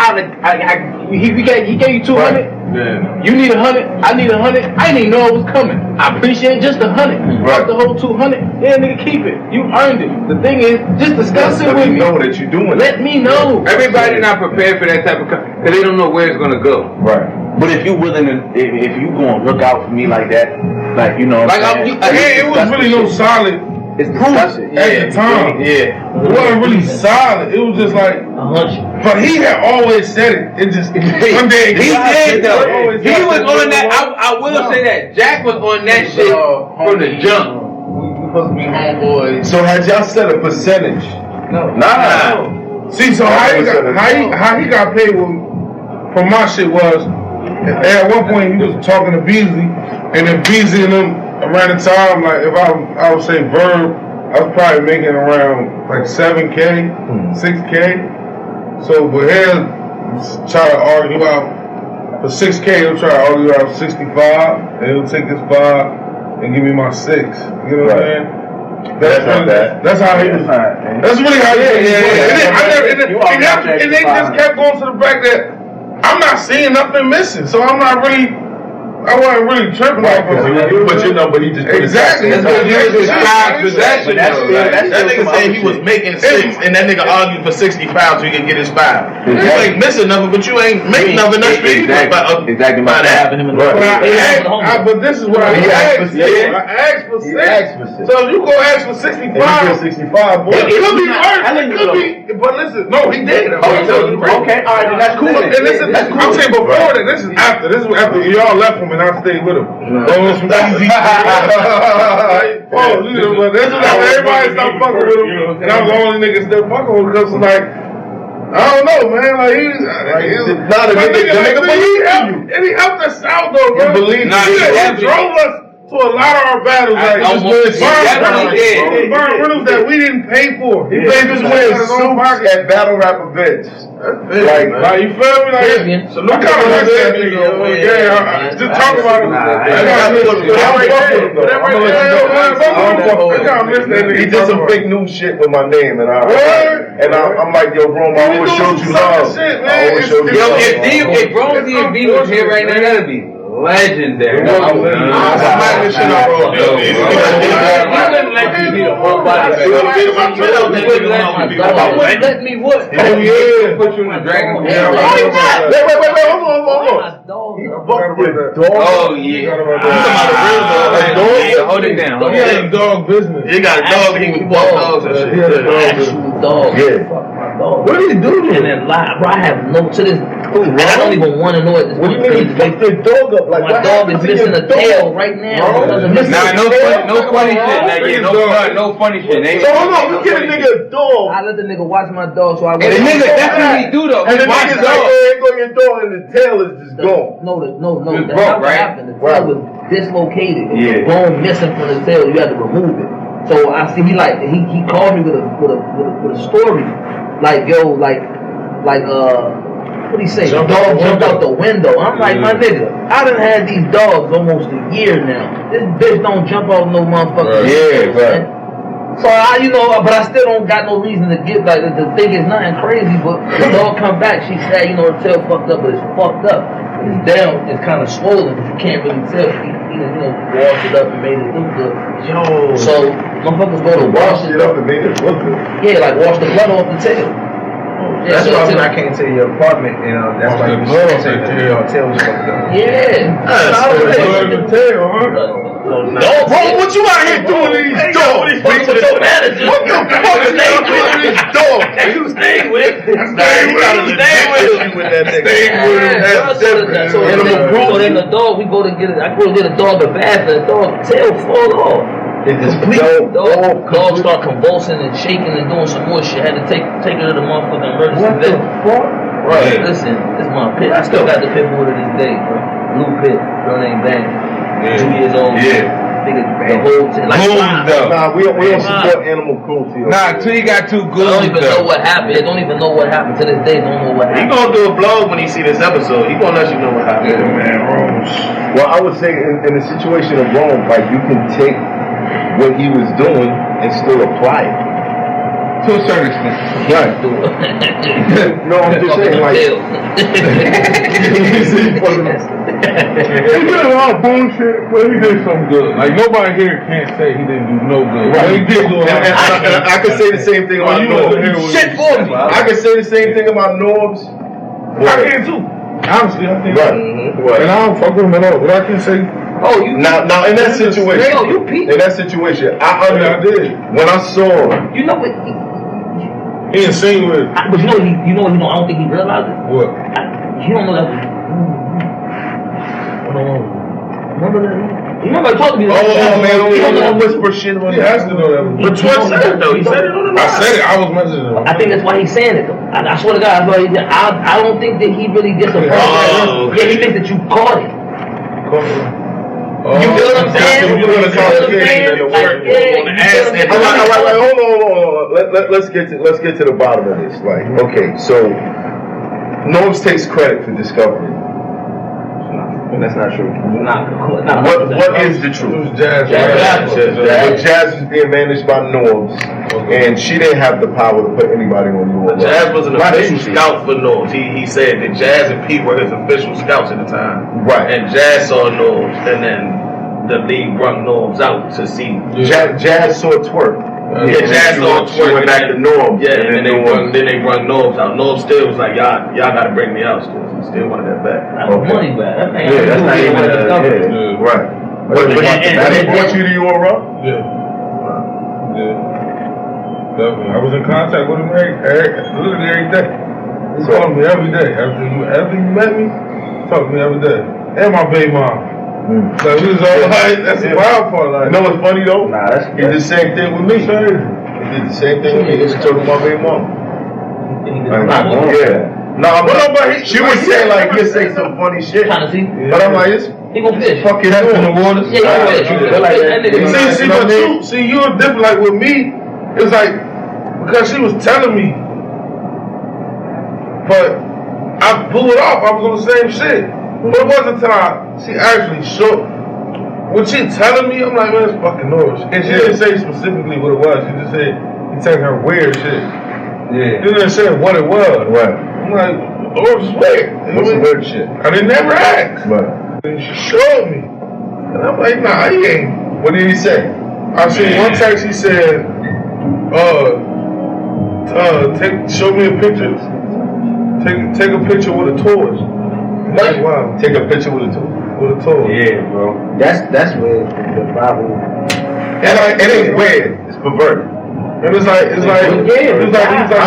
He gave you 200. Yeah. You need 100. I need 100. I didn't even know it was coming. I appreciate just 100. Fuck the whole 200. Yeah, nigga, keep it. You earned it. The thing is, just discuss it with me. Know that you're doing. Let me know. Everybody not prepared for that type of, because they don't know where it's gonna go. Right. But if you willing to, if you gonna look out for me like that, like you know, like it was really no solid. It's discussion at the time. Yeah, it wasn't really solid. It was just like a hunch. But he had always said it. It just one day he did. He was on that. I will say that Jack was on that shit from the jump. We supposed to be homeboys. So had y'all set a percentage? No. Nah. See, so how he got paid from my shit was. At one point, he was talking to Beasley, and then Beasley and them around the time, like if I would say Verb, I was probably making around like 7K, 6K. So, but he'll try to argue out for 6K. He'll try to argue out 65, and he'll take this 5 and give me my 6. You know what I'm saying? That's how he was. That's really how he was. And they just kept going to the fact that I'm not seeing nothing missing, so I'm not really. I wasn't really tripping off of it. But he just exactly. That's what he was possession. That nigga said he was making 6, and that nigga argued for 65 so he could get his 5. You ain't missing nothing, but you ain't making nothing. That's exactly about that. But this is what I asked. I asked for 6. So if you go ask for 65, boy, it could be worse. It could be. But listen, no, he did. Okay, all right, then that's cool. And listen, I'm saying before that. This is after. This is after y'all left. him and I stayed with him. On some easy. Oh, you know, that's what everybody stopped fucking with him, and I was the only nigga still fucking with him because like. I don't know, man. Like he nigga believed you, and he helped us out though, bro. He drove us to a lot of our battles. Like burn rentals that we didn't pay for. He paid his way suits at battle rap events. Like you feel me? Like I kind of miss that nigga. Yeah, just talk about him. I kind of miss that nigga. He did some fake news shit with my name, and I'm like, yo, bro, I always showed you love. I always showed you love. If Bro DMV was here right now, that'd be legendary. I'm this shit up, bro. You wouldn't let me be the whole body. Let me what? Oh yeah. Put you in the dragon. Wait, hold on. Oh yeah. Hold it down. He had a dog business. He got a dog. He was dogs and shit. He had an actual dog. Yeah. Fuck my dog. What did he do? And then lie, bro. I have no to this. And I don't even want to know at this What do point. you mean? Fuck your dog up? Like My dog is missing a tail right now. Nah, no funny shit. No funny shit. So hold on, you get a nigga a dog. I let the nigga watch my dog, so I. And the nigga, that's what he do though. And the nigga's like, hey, go your dog, and the tail is just gone. No. It's That's broke, not what right? happened. The tail was dislocated. Yeah. The bone missing from the tail. You had to remove it. So I see he called me with a story, like what he say? The dog jumped out the window. I'm like, my nigga, I done had these dogs almost a year now. This bitch don't jump out no motherfucker. Yeah, right. So but I still don't got no reason to get like to think it's nothing crazy. But the dog come back, she said, her tail fucked up, but it's fucked up. It's down, it's kind of swollen, but you can't really tell. He washed it up and made it look good. Yo. So motherfuckers go to wash it up and made it look good. Yeah, like wash the blood off the tail. That's why when I came to your apartment, that's why you said your tail was fucked up. Yeah. The tail, huh? Dog, bro, what you out here doing to these dogs? What your manager? What the fuck is they doing to these dogs? You staying with? You with that nigga. That's different. So then the dog, I go to get a dog a bath, and the dog tail fall off. It just dog start convulsing and shaking and doing some more shit. Had to take her to the motherfucking emergency vet. Right. Listen, this is my pit. I still got the pit bull to this day, bro. Blue pit, girl named Bang. 2 years old. Yeah. Nigga, the whole thing. Like, nah, we don't support animal cruelty. Nah, till he got too good. I don't even know what happened. They don't even know what happened. To this day, don't know what happened. He gonna do a vlog when he see this episode. He gonna let you know what happened. Yeah, man, Rome. Well, I would say in the situation of Rome, like you can take what he was doing and still apply it. To a certain extent. Right. No, I'm just saying, like. He did a lot of bullshit, but he did some good. Like nobody here can't say he didn't do no good. Right. He did do a lot. And I could say the same thing about Norbs. Shit for me. I could say the same thing about Norbs. I can too. Honestly, I think. Right. And I don't fuck with him at all, but I can say. Oh, you now in that situation. No, you peeped. In that situation, I did. When I saw. You know what? He insinuated. But you know, I don't think he realized it. What? You don't know that. Remember that? You remember I talked to you? Oh man, you don't whisper shit on He has to know that. But Twitter said it though. He said it on the I said it. I was messaging him. I think that's why he's saying it though. I swear to God, I don't think that he really gets a problem. Oh, okay. Yeah, he thinks that you caught it. You feel what I'm saying? You feel what I'm saying? All right. Hold on. Let's get to the bottom of this. Like, okay, so Norbs takes credit for discovery. That's not true. What is the truth? Jazz. Jazz was being managed by Norbs, and she didn't have the power to put anybody on URL. Jazz was an official scout for Norbs. He said that Jazz and Pete were his official scouts at the time. Right. And Jazz saw Norbs, and then the league brought Norbs out to see. Jazz saw twerk. Jazz saw twerk. She went back to Norbs. Yeah, and then they brought Norbs out. Norbs still was like, y'all gotta bring me out still. He still wanted that back. That's money back. That's not even right. But they brought you to URL? Yeah. Definitely. I was in contact with him literally every day. He called me every day. After you met me, talked to me every day. And my baby mom. Like we was all like, that's the wild part. Like, you know what's funny though? Nah, that's he did the same thing with me. He did the same thing with me. He was talking about baby mama. Nah, but she was saying like you say some funny shit. Trying to see. But I'm like, he gonna fish. Fucking up in the water. Yeah, see, you were different. Like with me, it was like because she was telling me, but I blew it off. I was on the same shit. But it wasn't until she actually showed. When she telling me, I'm like, man, it's fucking noise. And she didn't say specifically what it was. She just said he telling her weird shit. Yeah. She didn't say what it was. Right. I'm like, oh, it's weird. What's the weird shit? I didn't never ask. Right. And she showed me. And I'm like, nah, he ain't. What did he say? I seen one text he said, show me a picture. Take a picture with a torch. Like, wow. Take a picture with a torch. With a torch. Yeah, bro. That's where the Bible. It ain't weird. It's perverted. And it's like I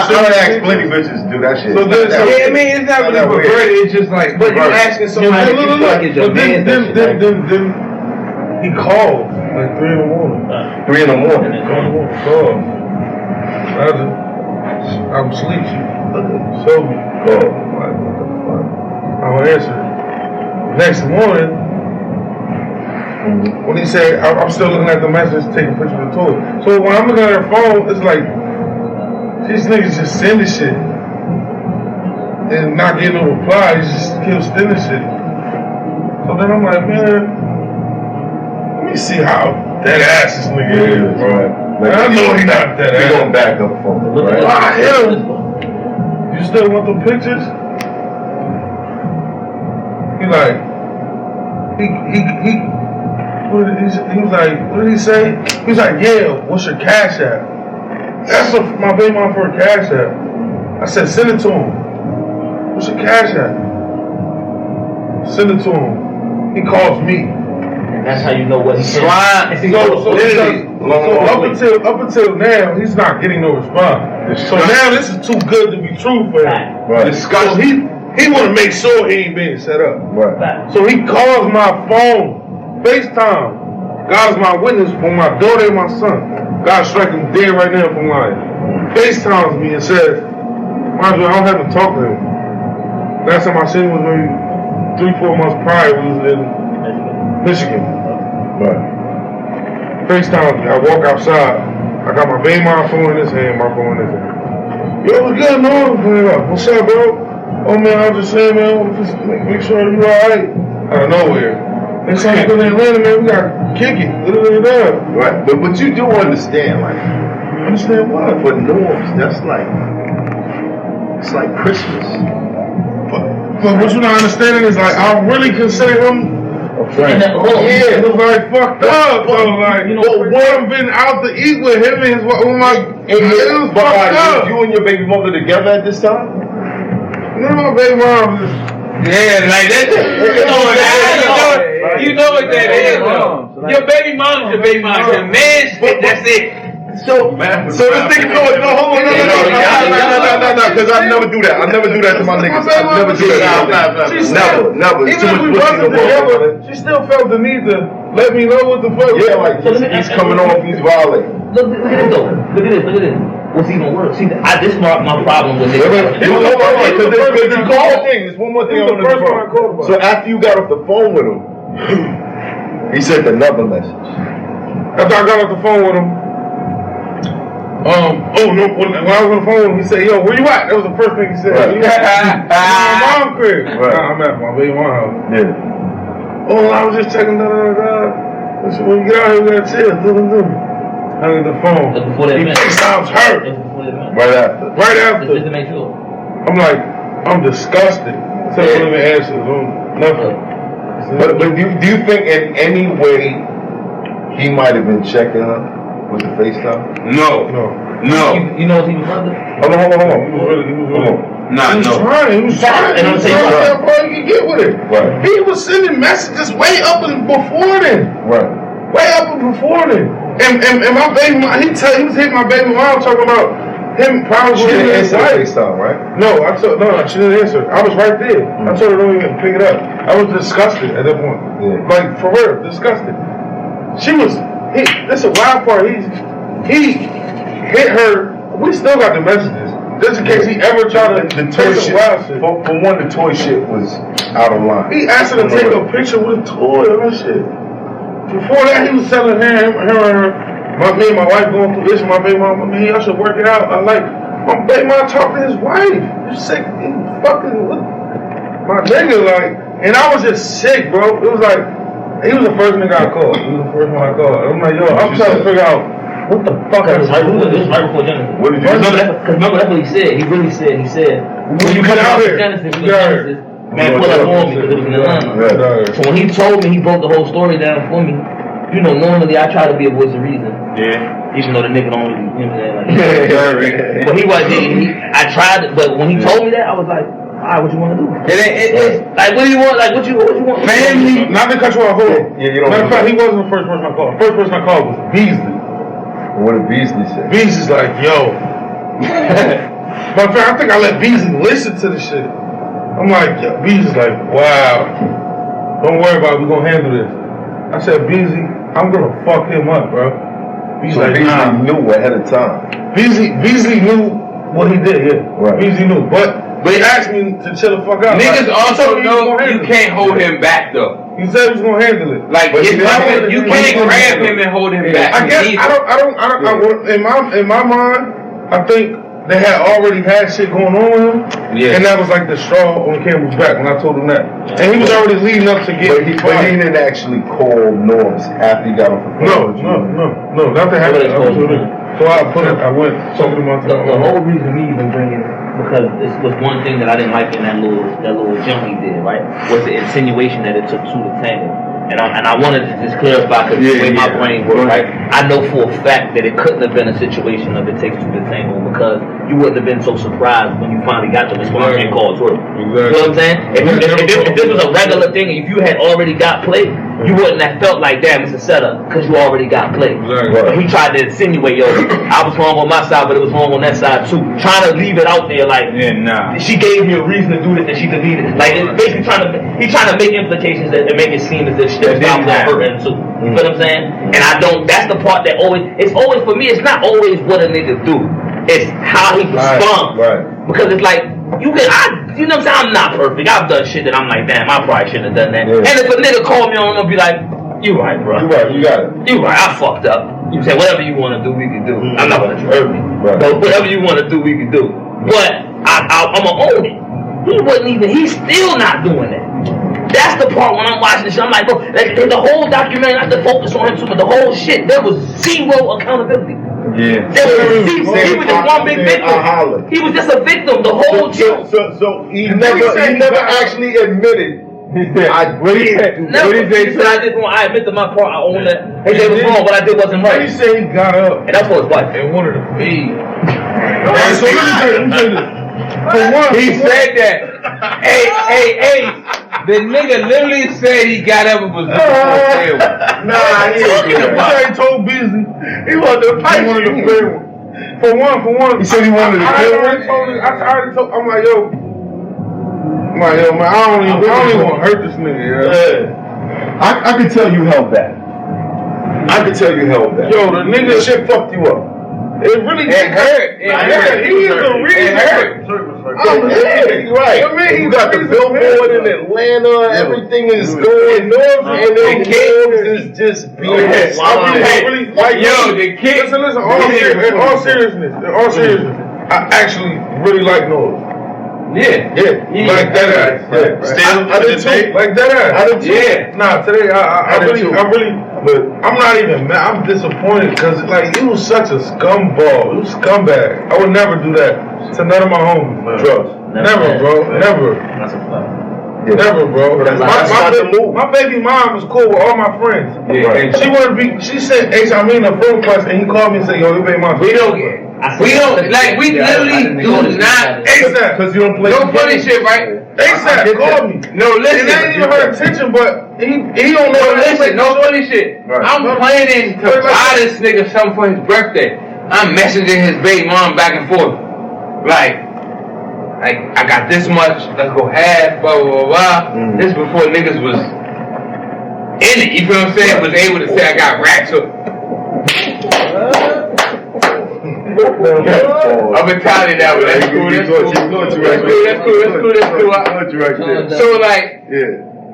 don't ask plenty bitches to do that shit. So I mean, it's not really perverted. It's just like, but you're asking somebody to like it's your man. Then he called like 3 in the morning. 3 in the morning. Called. I'm asleep. So called. Like, what the fuck? I don't answer. Next morning, when he said, I'm still looking at the message, taking pictures of the toilet. So when I'm looking at her phone, it's like, these niggas just sending shit. And not getting no reply, he just keep sending shit. So then I'm like, man, let me see how dead ass this nigga is, bro. Like, I know he not dead ass. He gonna back up for me, right? I hit him. You still want the pictures? He like, he was like, what did he say? He was like, yeah, what's your cash app? That's my baby mom for a cash app. I said, send it to him. What's your cash app? Send it to him. He calls me. And that's how you know what he's slide. So up until now, he's not getting no response. So now this is too good to be true for him. Right. So he want to make sure he ain't being set up. Right. So he calls my phone, FaceTime. God's my witness for my daughter and my son. God strike him dead right now from lying. FaceTimes me and says, mind you, I don't have to talk to him. Last time I seen him was maybe 3-4 months prior. We was in Michigan. Right. FaceTime me. I walk outside. I got my baby mom phone in his hand, my phone in his hand. Yo, what's good, man? What's up, bro? Oh man, I was just saying, man, just make sure you alright. Out of nowhere. Next time you go to Atlanta, man, we gotta kick it. Right. But you do understand, like, understand what? For norms, that's like, it's like Christmas. But what you're not understanding is like, I really consider him a friend. Yeah, it was like fucked up. So like, I've been out to eat with him and his wife. It was fucked up. You and your baby mother together at this time? No, my baby mom just, yeah, like that. You know what that is, though. Your baby mom is your baby mom. Your man, that's it. So this nigga hold on, no, because I never do that. I never do that to my niggas. I never do that. Never. It's too much pussy in the world. She still felt the need to let me know what the fuck. Yeah, like he's coming off, he's violating. Look at this though. Look at this. What's even worse? See, this is my problem with niggas. There's one more thing I want to do. So after you got off the phone with him, he sent another message. After I got off the phone with him, when I was on the phone with him, he said, yo, where you at? That was the first thing he said. Right. My mom's crib. Right. Nah, I'm at my baby mom's house. Yeah. Oh, I was just checking I said, when you get out here, we gotta chill. Hung the phone. He FaceTimes her. Right after. Just to make sure. I'm like, I'm disgusted. So I don't even answer. Nothing. But do you think in any way he might have been checking her with the FaceTime? No. You know what's even further? Hold on. He was trying. And I'm saying, bro, you can get with it. Right. He was sending messages way up and before then. Right. Way up and before then. And my baby mom, he was hitting my baby mom talking about, him probably She didn't answer wife. FaceTime, right? No, she didn't answer. I was right there. I told her don't even pick it up. I was disgusted at that point. Yeah. Like, for real, disgusted. This is a wild part. He hit her. We still got the messages. Just in case he ever tried to toy shit. For one, the toy shit was out of line. He asked her to take a picture with a toy and that shit. Before that, he was telling her and her, me and my wife going through this. My baby mama, man, y'all should work it out. I like, my baby mama talked to his wife. You sick? He fucking with my nigga, like, and I was just sick, bro. It was like, he was the first nigga I called. He was the first one I called. I'm like, yo, I'm trying to figure out what the fuck It was right before Genesis. What did you Remember, that's what he said. He really said, when you come out here, Genesis, man, pull up on me because it was in Atlanta. So when he told me, he broke the whole story down for me. You know, normally I try to be a voice of reason. Yeah. Even though the nigga don't really, you know what I'm saying? Like, but he wasn't. I tried it, but when he told me that, I was like, alright, what you want to do? Like, what do you want? Like, what you want? Family. Not to cut you off. Hold on. Yeah, you don't. Matter of fact, he wasn't the first person I called. First person I called was Beasley. What did Beasley say? Beasley's like, yo. Matter of fact, I think I let Beasley listen to the shit. I'm like, yo, Beasley's like, wow. Don't worry about it. We're gonna handle this. I said, Beasley, I'm gonna fuck him up, bro. So Beasley knew ahead of time. Beasley knew what he did, yeah. Right. Beasley knew, but he asked me to chill the fuck out. Niggas like, also know you can't hold him back though. He said he was gonna handle it. Like you can't grab him and hold him back. I guess I don't. In my mind, I think they had already had shit going on with him, and that was like the straw on Campbell's back when I told him that. And he was already leading up to get. But he didn't actually call Norms after he got off the phone. No, nothing happened. So I went talking to my the whole reason me even bringing, because this was one thing that I didn't like in that little jump he did, right? Was the insinuation that it took two to tango. And I wanted to just clarify because the way my brain works, right? I know for a fact that it couldn't have been a situation of it takes two to tango because you wouldn't have been so surprised when you finally got the response and called through. You know what I'm saying? If this was a regular thing, if you had already got played, you wouldn't have felt like, damn, it's a setup because you already got played. But he tried to insinuate, yo, I was wrong on my side, but it was wrong on that side too. Trying to leave it out there like, she gave me a reason to do this and she deleted it. Like, it's basically he's trying to make implications that make it seem as if shit stops at hurting too. You know what I'm saying? And that's the part that it's always, for me, it's not always what a nigga do. It's how he responds. Right. Because it's like, you know what I'm saying? I'm not perfect. I've done shit that I'm like, damn, I probably shouldn't have done that. Yeah. And if a nigga call me on, I'll be like, you right, bro. You right, you got it. You right, I fucked up. You say whatever you want to do, we can do. I'm not gonna hurt me, but whatever you want to do, we can do. But I'm gonna own it. He's still not doing that. That's the part when I'm watching this shit, I'm like, bro, like, the whole documentary, not to focus on him too, but the whole shit, there was zero accountability. Yeah. He was just one big victim. He was just a victim the whole time. So he never actually admitted. He said, I did. I did wrong. I admit to my part. I own that. He said it was wrong. What I did wasn't right. He said he got up. And that's for his wife. And wanted to feed. So let me tell you. He said that. Hey. The nigga literally said he got up and was looking for a fair one. Nah, he ain't told Beasley he wanted to fight. He wanted to fair one. For one. He said he wanted to fair one. I already told. I'm like, yo, man, I don't even want to hurt this nigga. Yeah. I could tell you held back. Yo, the nigga shit fucked you up. It really hurt. He is the reason. It hurt. Right. I mean, you got the billboard in Atlanta. Everything is going north, and then North is just being the kid. Listen. In all seriousness, I actually really like North. Yeah. Like that ass. Still, I did too. Like that ass. Yeah. Nah, today I really, but I'm not even mad. I'm disappointed because like he was such a scumbag. He was scumbag. I would never do that to none of my homies. Drugs. Never, bro. Never. That's a fact. Yeah. Never, bro. My baby mom was cool with all my friends. Yeah. And she wanted to be. She sent a friend request, and he called me and said, "Yo, your baby mom." We literally do not. ASAP, because you don't play. No funny shit, right? ASAP called me. No, listen. It ain't even her intention, but he don't know. No, listen. No funny shit. Right. I'm planning to buy this nigga something for his birthday. I'm messaging his baby mom back and forth. Like I got this much, let's go half, blah, blah, blah, blah. This before niggas was in it, you feel what I'm saying? Was able to say I got racks up. I'm Italian now, but that's cool. So like,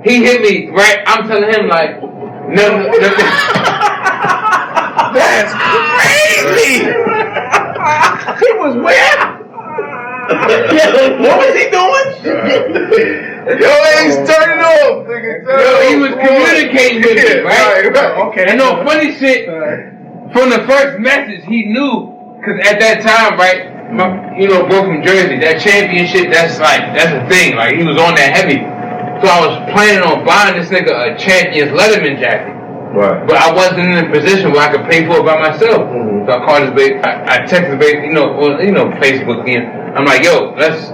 he hit me, right? I'm telling him like, no. That's crazy! He was where? What was he doing? Yo, he's turning off, nigga. Yo, he was communicating with me, right? Okay. And no funny shit, from the first message, he knew. Cause at that time, right, bro from Jersey, that championship, that's a thing. Like he was on that heavy. So I was planning on buying this nigga a Champions Letterman jacket. Right. But I wasn't in a position where I could pay for it by myself. So I called his baby, I texted his baby, Facebook again. I'm like, yo, let's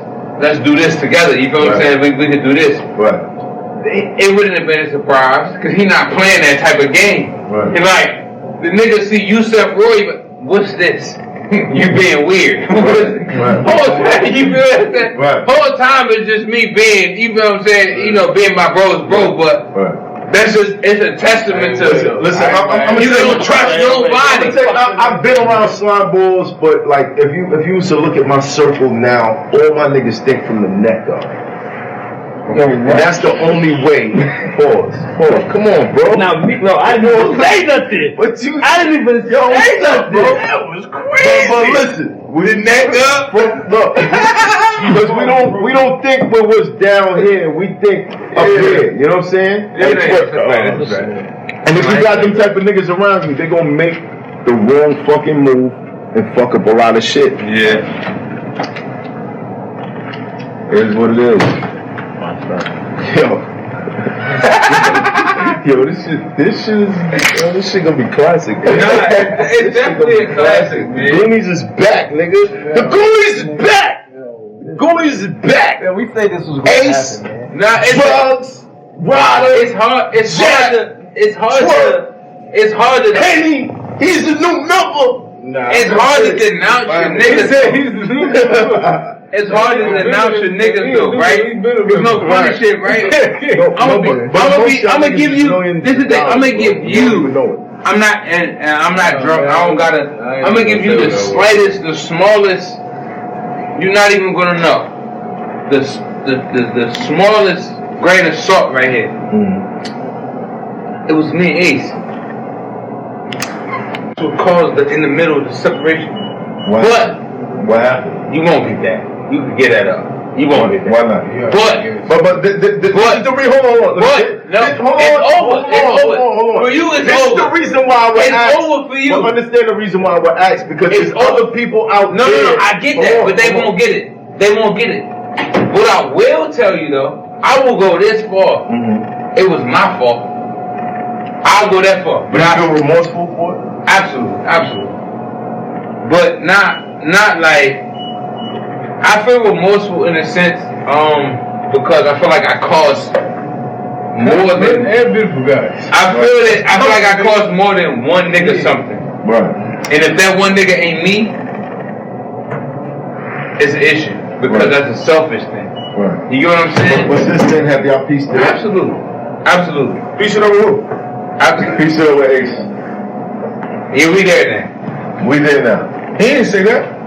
do this together. You feel what I'm saying? We could do this. Right. It wouldn't have been a surprise because he not playing that type of game. Right. And like the nigga see Yusef Roy, but what's this? You being weird. Whole time, you feel what I'm saying? Whole time it's just me being, you feel what I'm saying? Being my bro's bro, but that's just, it's a testament to. Listen, I'm you don't trust nobody. I've been around slime balls, but like if you was to look at my circle now, all my niggas think from the neck up. And that's the only way. Pause. Come on, bro. Now, I didn't even say nothing. I didn't even say nothing, bro. That was crazy. But listen, we didn't neck up. Look, because we don't think with what's down here. We think up here. You know what I'm saying? And if you got them type of niggas around you, they gonna make the wrong fucking move and fuck up a lot of shit. Yeah. It is what it is. Yo, this shit gonna be classic. Man. It's definitely a classic, man. Goonies is back, nigga. The Goonies is back. The Goonies is back. Man, we think this was going to happen, man. Nah, it's drugs, Ryder, it's hard to Henny, he's the new number. It's hard to denounce your niggas. It's hard to denounce your niggas though, right? There's no funny shit, right? I'm gonna give you. This is the. I'm gonna give you. I'm not drunk. I don't gotta. I'm gonna give you the slightest, the smallest. You're not even gonna know. The smallest grain of salt right here. It was me and Ace. What caused in the middle of the separation. But what happened? You won't get that. You can get that up. You won't get that. Why not? But hold on. It's over. For you, it's over. This is the reason why we're asked. It's over for you. But understand the reason why we're asked because there's other people out there. No, I get that, but they won't get it. They won't get it. What I will tell you though, I will go this far. It was my fault. I'll go that far. But I feel remorseful for it. Absolutely. But not like. I feel remorseful in a sense, because I feel like I caused more than beautiful guys. I feel like I caused more than one nigga something. Right. And if that one nigga ain't me, it's an issue because that's a selfish thing. Right. You get what I'm saying? But since then, have y'all pieced it up? Absolutely. Piece it up with who? Piece it up with Ace. Yeah, we there now. We there now. He didn't say that.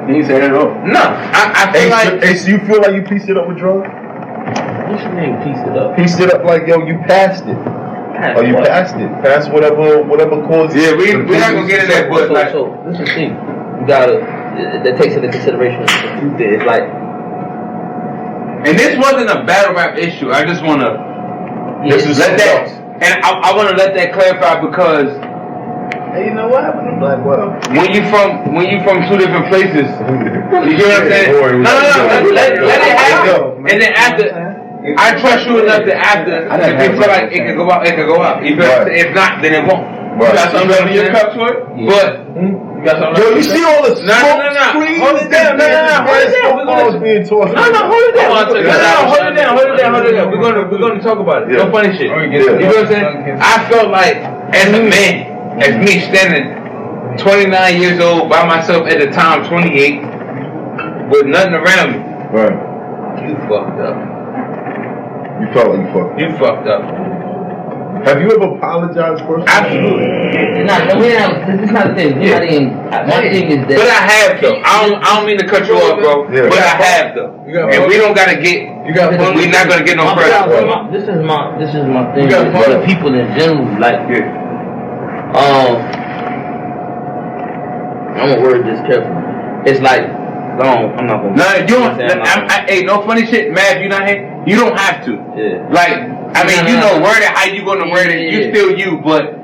He didn't say that at all. No, I feel like. Ace, you feel like you pieced it up with drugs? What you mean pieced it up? Pieced it up like, yo, you passed it. You passed it. Passed whatever caused. Yeah, we're not gonna get in that, but like. So this is the thing. You gotta. That takes into consideration the truth is like. And this wasn't a battle rap issue. I just wanna. This is let that. And I wanna let that clarify because. Hey, you know what happened to Black Widow? When you from two different places, you get what I'm saying? No, let it happen. And then after, I trust you enough to after, if you feel like it could go out, it could go out. You feel what I'm saying? If not, then it won't. You got something left in your cup for it? But, you got something left. Yo, you see all the smoke screens? Hold it down. Hold it down. Hold it down. We're gonna talk about it. No funny shit. You know what I'm saying? I felt like, as a man, as me standing 29 years old, by myself at the time, 28, with nothing around me. Right. You fucked up. You felt like you fucked up. You fucked up. Have you ever apologized for something? Absolutely. It's not the thing. Yeah. My thing is that. But I have though. I don't mean to cut you off, bro. Yeah. But I have though. And we don't gotta get. We're not gonna get no further. This is my thing. For the people in general, like, I'm gonna word this carefully. It's like, I'm not gonna. No, you don't. Hey, no funny shit, Mav. You not here? You don't have to. Yeah. Like, I mean, you know, word it how you gonna word it. You still you, but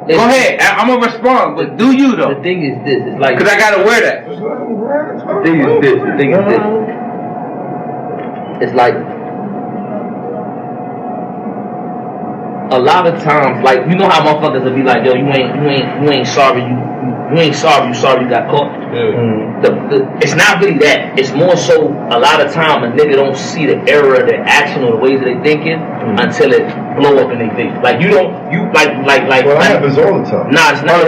go ahead. I'm gonna respond, but do you though? The thing is this. It's like, cause I gotta wear that. The thing is this. It's like, a lot of times, like, you know how motherfuckers will be like, yo, you ain't sorry, you sorry you got caught. It's not really that. It's more so a lot of time a nigga don't see the error of their action or the ways that they thinking until it blow up in their face. Like you don't, like. Well, that happens all the time. Nah, it's not.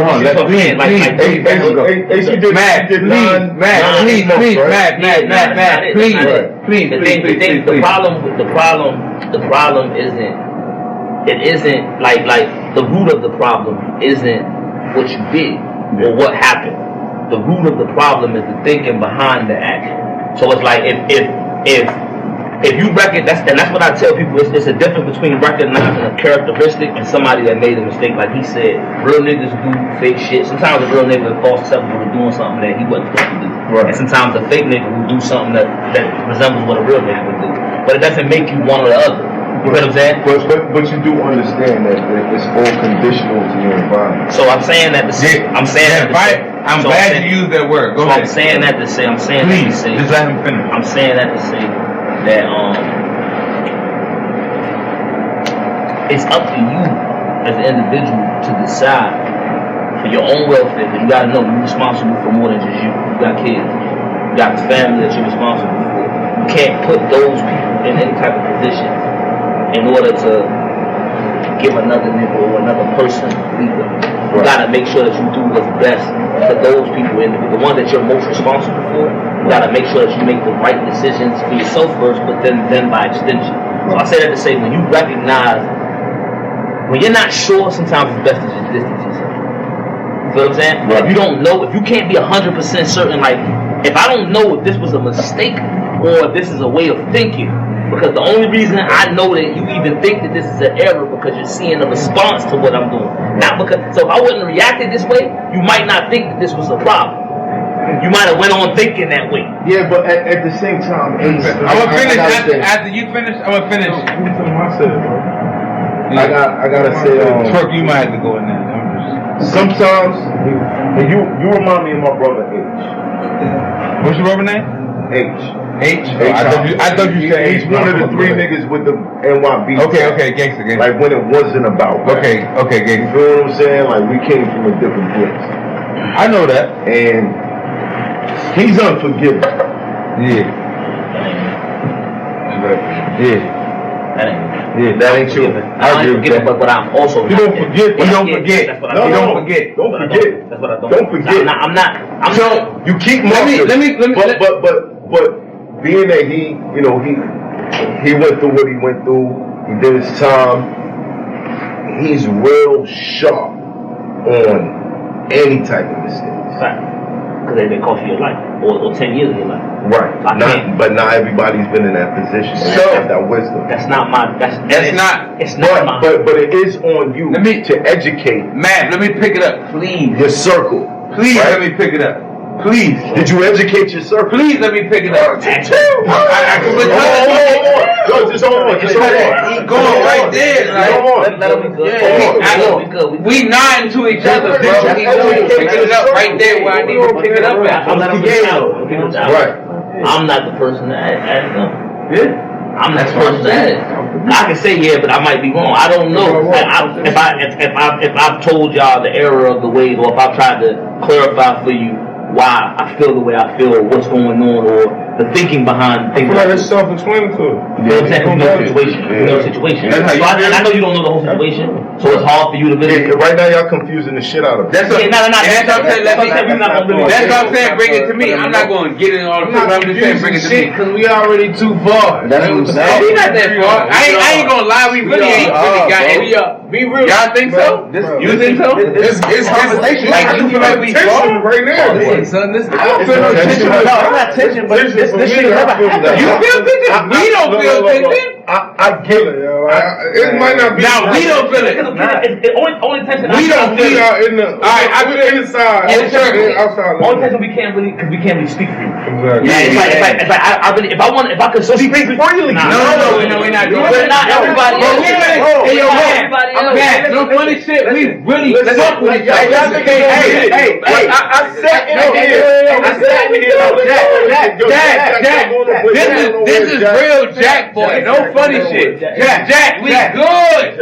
The problem isn't. It isn't like the root of the problem isn't what you did or what happened. The root of the problem is the thinking behind the action. So it's like if you that's what I tell people. It's a difference between recognizing a characteristic and somebody that made a mistake. Like he said, real niggas do fake shit. Sometimes a real nigga falls susceptible to doing something that he wasn't supposed to do. Right. And sometimes a fake nigga will do something that resembles what a real nigga would do. But it doesn't make you one or the other. You know what I'm saying? But you do understand that it's all conditional to your environment. So I'm saying that to say. I'm glad you used that word. Go ahead. I'm saying that to say. Please, just let him finish. I'm saying that to say that it's up to you as an individual to decide for your own welfare. Because you gotta know you're responsible for more than just you. You got kids. You got the family that you're responsible for. You can't put those people in any type of position in order to give another nigga or another person leeway. You gotta make sure that you do what's best for those people, and the one that you're most responsible for. You gotta make sure that you make the right decisions for yourself first, but then by extension. So I say that to say, when you recognize, when you're not sure, sometimes it's best to just distance yourself. You feel what I'm saying? Right. If you don't know, if you can't be 100% certain, like, if I don't know if this was a mistake or this is a way of thinking, because the only reason I know that you even think that this is an error because you're seeing a response to what I'm doing. Not because, so if I wouldn't have reacted this way, you might not think that this was a problem. You might have went on thinking that way. Yeah, but at the same time, I'm gonna finish after you finish. I'm gonna finish. I gotta say, Truck, you might have to go in there. Sometimes, and you remind me of my brother H. What's your brother name? H. I thought you said H. He's one of the three niggas with the NYB. Okay, gangster. Like when it wasn't about rap. Okay, gangster. You feel what I'm saying? Like we came from a different place. I know that. And he's unforgiving. Yeah. That ain't true. I agree with that. But I'm also. You don't forget. Don't forget. Don't forget. That's what I don't. Don't forget. I'm not. So you keep marking. Let me. But being that he went through what he went through, he did his time. He's real sharp on any type of mistakes. Right. Because they cost you your life or 10 years of your life. Right. But not everybody's been in that position. So have that wisdom. That's not my. It's not my. But it is on you to educate. Man, let me pick it up, please. Your circle. Please let me pick it up. Please. Did you educate your circle? Please let me pick it up. Just hold on. He's going right there. Like, we nodding to each other, bro. He picking it up right there where I need to pick it up at. Right. I'm not the person that asked them. Yeah. I'm not the person that asked. I can say yeah, but I might be wrong. I don't know. If I've told y'all the error of the ways, or if I've tried to clarify for you why I feel the way I feel, or what's going on, or the thinking behind things. I feel like it's self-explanatory. You know what I'm saying? You know the situation. You know the situation. So I know you don't know the whole situation, so it's hard for you to really. Right now, y'all confusing the shit out of me. That's what I'm saying. Bring it to me. I'm not going to get in all the shit. I'm just saying, bring it to me. Because we already too far. That's what I'm saying. We not that far. I ain't gonna lie. We really ain't really got it. Be real. Y'all think so? You think so? It's conversation. Like you feel like we far right now. Listen, son, I don't feel no tension. No, I'm not tension, but this shit never happened. You feel tension? We don't feel tension. I get it. It might not be. Now we don't feel it. Only tension. We don't feel it in the. All right, I feel inside. Outside. Only tension we can't really speak for you. Exactly. Yeah, it's like I really if I could speak freely. No, we're not doing We're not everybody else. Hey, yo, man, no funny shit. We really fuck with each other. Hey, I sat in here. This is real Jack boy. No funny shit. Jack, we good.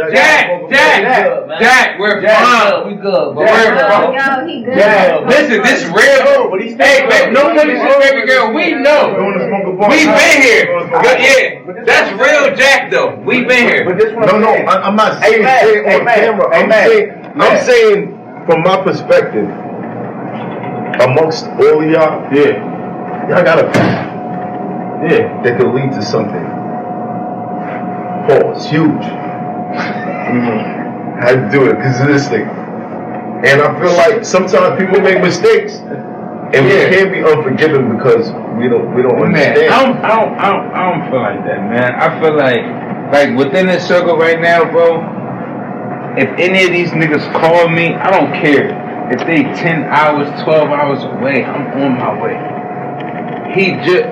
Jack, we're fine. We good. Listen, this real. Hey, baby, no funny shit, baby girl. We know. We been here. Yeah, that's real Jack though. We been here. No, I'm not saying on camera. I'm saying from my perspective, amongst all of y'all, y'all got a path. Yeah, that could lead to something. Pause, huge. How to do it, because of this thing. And I feel like sometimes people make mistakes, and we can't be unforgiving because we don't understand. I don't feel like that, man. I feel like within this circle right now, bro. If any of these niggas call me, I don't care. If they 10 hours, 12 hours away, I'm on my way.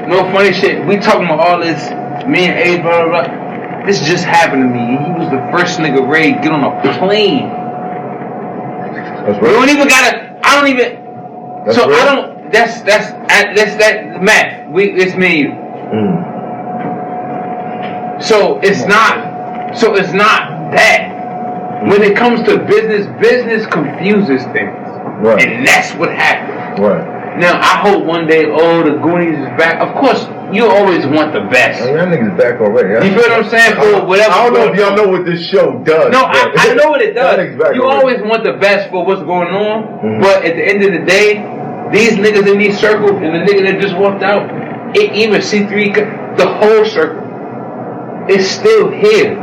No funny shit. We talking about all this, me and A, blah, blah, blah. This just happened to me. He was the first nigga ready to get on a plane. That's right. We don't even gotta, I don't even, that's so right. I don't, that's that math. It's me. So it's not that. When it comes to business confuses things. Right. And that's what happened. Right. Now, I hope one day, the Goonies is back. Of course, you always want the best. Oh, y'all niggas back already. You feel what I'm saying? For whatever. I don't know if y'all know what this show does. No, I know what it does. You already. always want the best for what's going on. But at the end of the day, these niggas in these circles and the nigga that just walked out, even C3, the whole circle, is still here.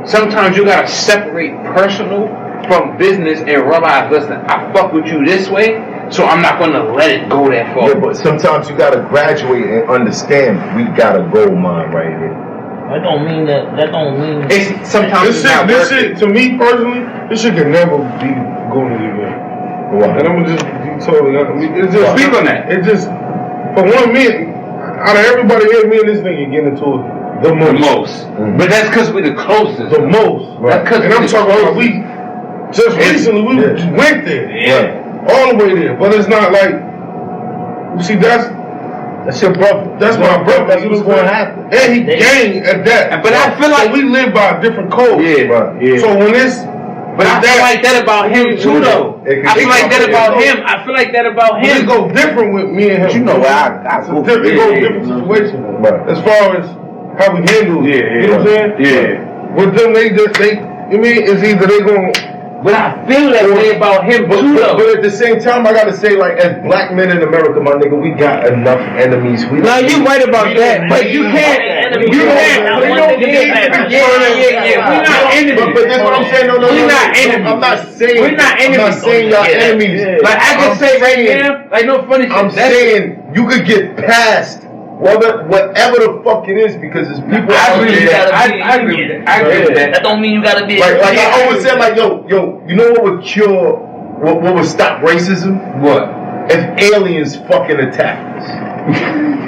Sometimes you gotta separate personal from business and realize, listen, I fuck with you this way, so I'm not gonna let it go that far. Yeah, but sometimes you gotta graduate and understand we got a gold mine right here. That don't mean. It's sometimes this shit, to me personally, this shit can never be Goonies again. Why? And I'm gonna just be totally honest. It's just speak on that. It just, for one, out of everybody here, me and this nigga get into it. The most. But that's because we're the closest. The most. Right. That's and I'm talking about recently we went there. Yeah. All the way there. But it's not like, you see, that's your brother. That's my brother. That's what's going to happen. And he gang at that. But I feel like we live by a different code. Yeah. Right. Yeah. So when it's, but I feel like that about him too, though. I feel like that about him. I feel like that about him. It go different with me and him. But you know where I go. It go different situation. Right. As far as how we handle it. You know what I'm saying? Yeah. With them, you mean, it's either they going to. But I feel that way about him too, though. But at the same time, I gotta say, like, as black men in America, my nigga, we got enough enemies. No, you right about that, but you can't. You can't. Yeah. We're not enemies. But that's what I'm saying. No. We're not enemies. I'm not saying. We're not enemies. I'm not saying y'all enemies. Like I can say right now, like no funny shit. I'm saying you could get past whatever the fuck it is, because it's people out there. I agree with that. That don't mean you gotta be. Like I always said, like yo, you know what would cure, what would stop racism? What? If aliens fucking attack us.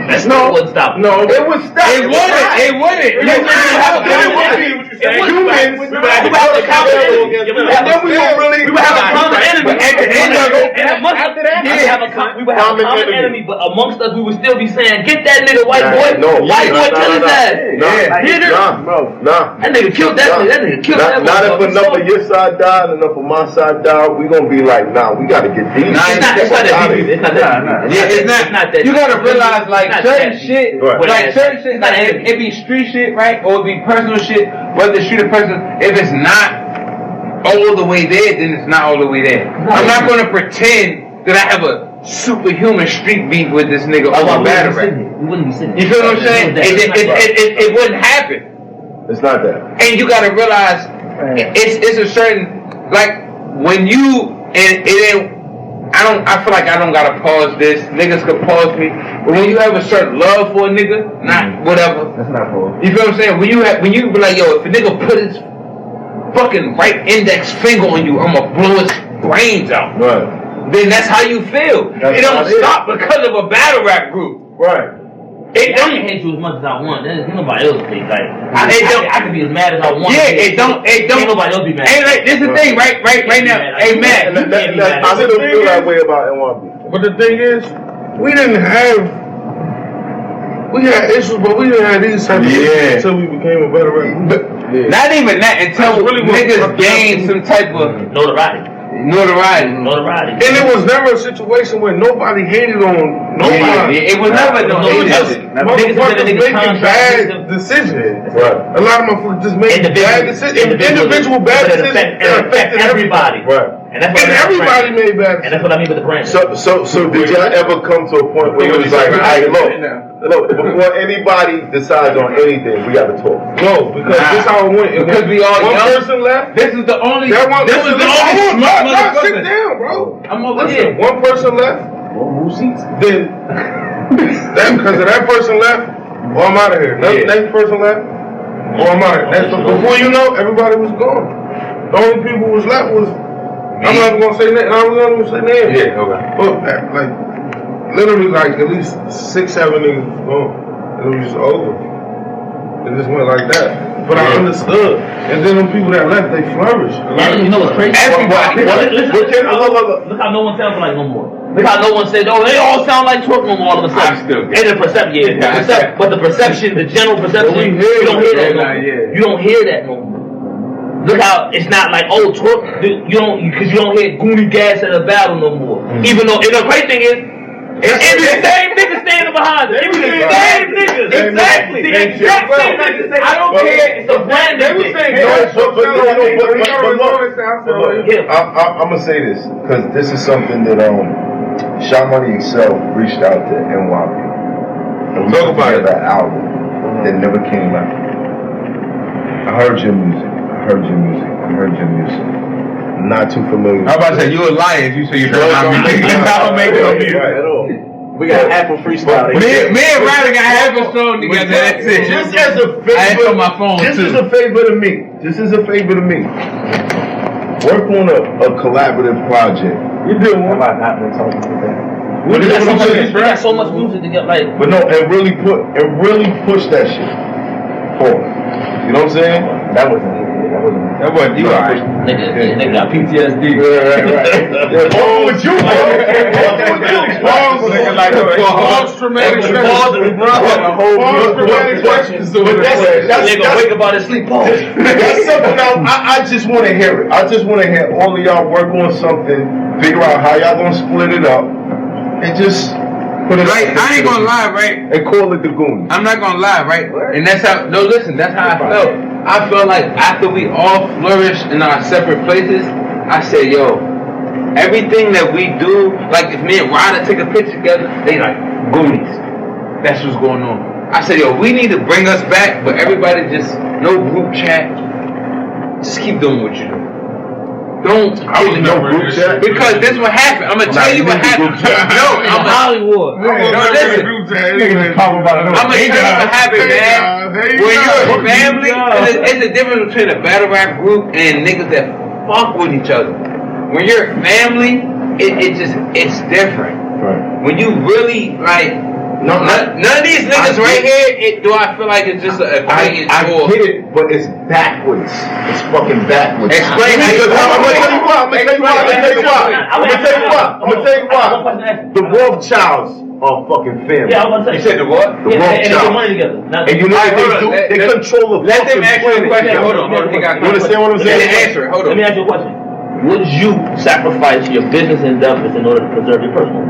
That's not what would stop. No, it would stop. It wouldn't. It wouldn't. would have a common enemy. We would have a common enemy. We would have a common enemy, but amongst us, we would still be saying, "Get that nigga, white boy, white boy, kill his ass." That nigga killed that nigga. That nigga killed that. Not if enough of your side died, enough of my side died. We gonna be like, nah, we gotta get these. It's not that deep. It's not that deep. It's not that. You gotta realize, like certain shit, it be street shit, right, or it be personal shit. Whether shoot a person, if it's not all the way there, then it's not all the way there. I'm not gonna pretend that I have a superhuman street beef with this nigga over battle rap. We wouldn't be sitting. You feel what I'm saying? It wouldn't happen. It's not that. And you gotta realize, it's a certain, like when you and it ain't. I feel like I don't gotta pause this. Niggas could pause me. But when you have a certain love for a nigga, not whatever. That's not pause. You feel what I'm saying? When you be like, yo, if a nigga put his fucking right index finger on you, I'ma blow his brains out. Right. Then that's how you feel. It don't stop because of a battle rap group. Right. I can hate you as much as I want. There's nobody else think like I can be as mad as I want. Yeah, it don't. Ain't nobody else be mad. Hey, like, this is the thing, right now. Hey, man, I still feel that way about NYB. But the thing is, we had issues, but we didn't have these type of issues until we became a better rapper. Not even that, until niggas gained some type of notoriety. And it was never a situation where nobody hated on nobody. It was never no hate. Motherfuckers making bad decisions. Right. A lot of motherfuckers just making bad decisions. Individual bad decisions that affected everybody. Right. And everybody made bad decisions. And that's what I mean with the brand. So did y'all ever come to a point where it was like, hey, look, before anybody decides on anything, we gotta talk. No, because this is how it went. Because we all one young. person left. This is the only. This was the only smart motherfucker. Sit down, bro. I'm over here. One person left. Move seats. Then because of that person left, or I'm out of here. Next person left, or I'm out of here. Before you know, everybody was gone. The only people who was left was. I'm not even gonna say names. I'm not even gonna say names. Yeah, okay. But like, literally, like at least 6-7 niggas was gone, and it was just over. It just went like that. But I understood, and then the people that left, they flourished. You know what's crazy? Everybody. Look how no one sounds like no more. Look how no one said, "Oh, they all sound like Twerk no more." All of a sudden, and the perception, but the perception, the general perception, you don't hear that no more. You don't hear that no more. Look how it's not like, oh, Twerk, because you don't hear Goonies gas at a battle no more. Even though, and the great thing is, it be the same niggas standing behind it. It be the same niggas. Exactly. The exact same niggas. I don't care. It's a brand new thing. I'm gonna say this because this is something that Shot Money himself reached out to NYB. And we talk about that album that never came out. I heard your music. I'm not too familiar. I'm about to say, you a liar if you say you heard my music. I don't make no music at all. We got half a freestyle. Me and Ryder got half a song together. That's it. Just as a favor, I had on my phone this too. is a favor to me. Work on a collaborative project. You do one. Have I not been talking about that? We got so much music to get like. But no, and really push that shit forward. You know what I'm saying? That wasn't you alright. Nigga got PTSD. Right. With you, Post-traumatic stress. Nigga wake up out of sleep. That's something I just want to hear it. I just want to hear all of y'all work on something, figure out how y'all gonna split it up, and just put it. Like, I ain't gonna lie, right? And call it the Goonies. I'm not gonna lie, right? And that's how. No, listen. That's how I felt. I felt like after we all flourished in our separate places, I said, yo, everything that we do, like if me and Ryder take a picture together, they like Goonies. That's what's going on. I said, yo, we need to bring us back, but everybody just no group chat. Just keep doing what you do. Don't no group chat because this what happened. I'm gonna tell you what happened. No, I'm Hollywood. No, listen. I'm gonna tell you what happened, man. When you're a family, it's a difference between a battle rap group and niggas that fuck with each other. When you're a family, it's different. Right. When you really like None of these niggas right here, do I feel like it's just a I get it, but it's backwards. It's fucking backwards. Explain I'm gonna tell you why. The Rothschilds are fucking family. Yeah, I'm gonna say. You said the what? The Yeah, and they get Rothschilds. money together. And you know what they do? They control the Let them fucking ask you a question. Hold on. You understand what I'm Let saying? them answer it. Hold Let on. me ask you a question. Would you sacrifice your business endeavors in order to preserve your personal?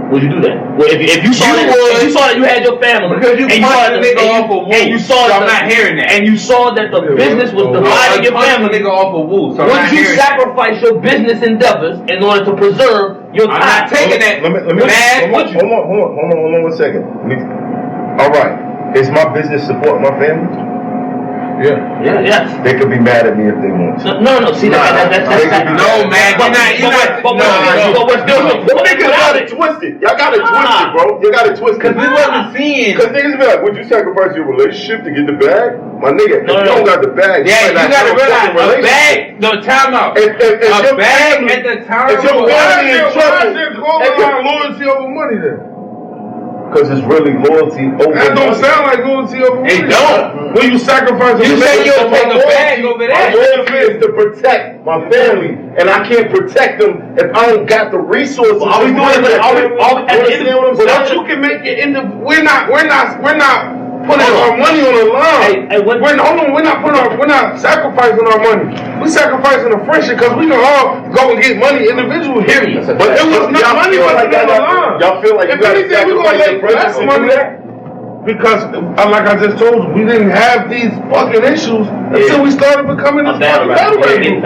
Would you do that? Well, if you saw that you had your family, because you and you saw that and you saw I'm not hearing that. and you saw that the business was dividing your family, nigga off a woo. So would you sacrifice your business endeavors in order to preserve your time? I'm not taking that. Let me hold on 1 second. All right. Is my business support my family? Yeah. Yes. They could be mad at me if they want to. No. See, that's no, man. But we're still niggas got it twisted. Y'all got it twisted, bro. You got it twisted. Because we wasn't seeing. Because niggas be like, would you sacrifice your relationship to get the bag? My nigga, if you don't got the bag, yeah, you gotta realize a bag. No, time out. A bag at the time. If your family in trouble, they got loyalty over money then. Because it's really loyalty over that don't sound like loyalty over money. It don't. When you sacrifice you say you'll take a bag over that. My loyalty is to protect my family, and I can't protect them if I don't got the resources. Are we doing it? But you can make it in the. We're not putting our money on the line. We're not sacrificing our money. We're sacrificing a friendship because we can all go and get money individually. Period. But it was not money wasn't on the line. Y'all feel like if anything, we're gonna let less money. Because, like I just told you, we didn't have these fucking issues until we started becoming this fucking veteran.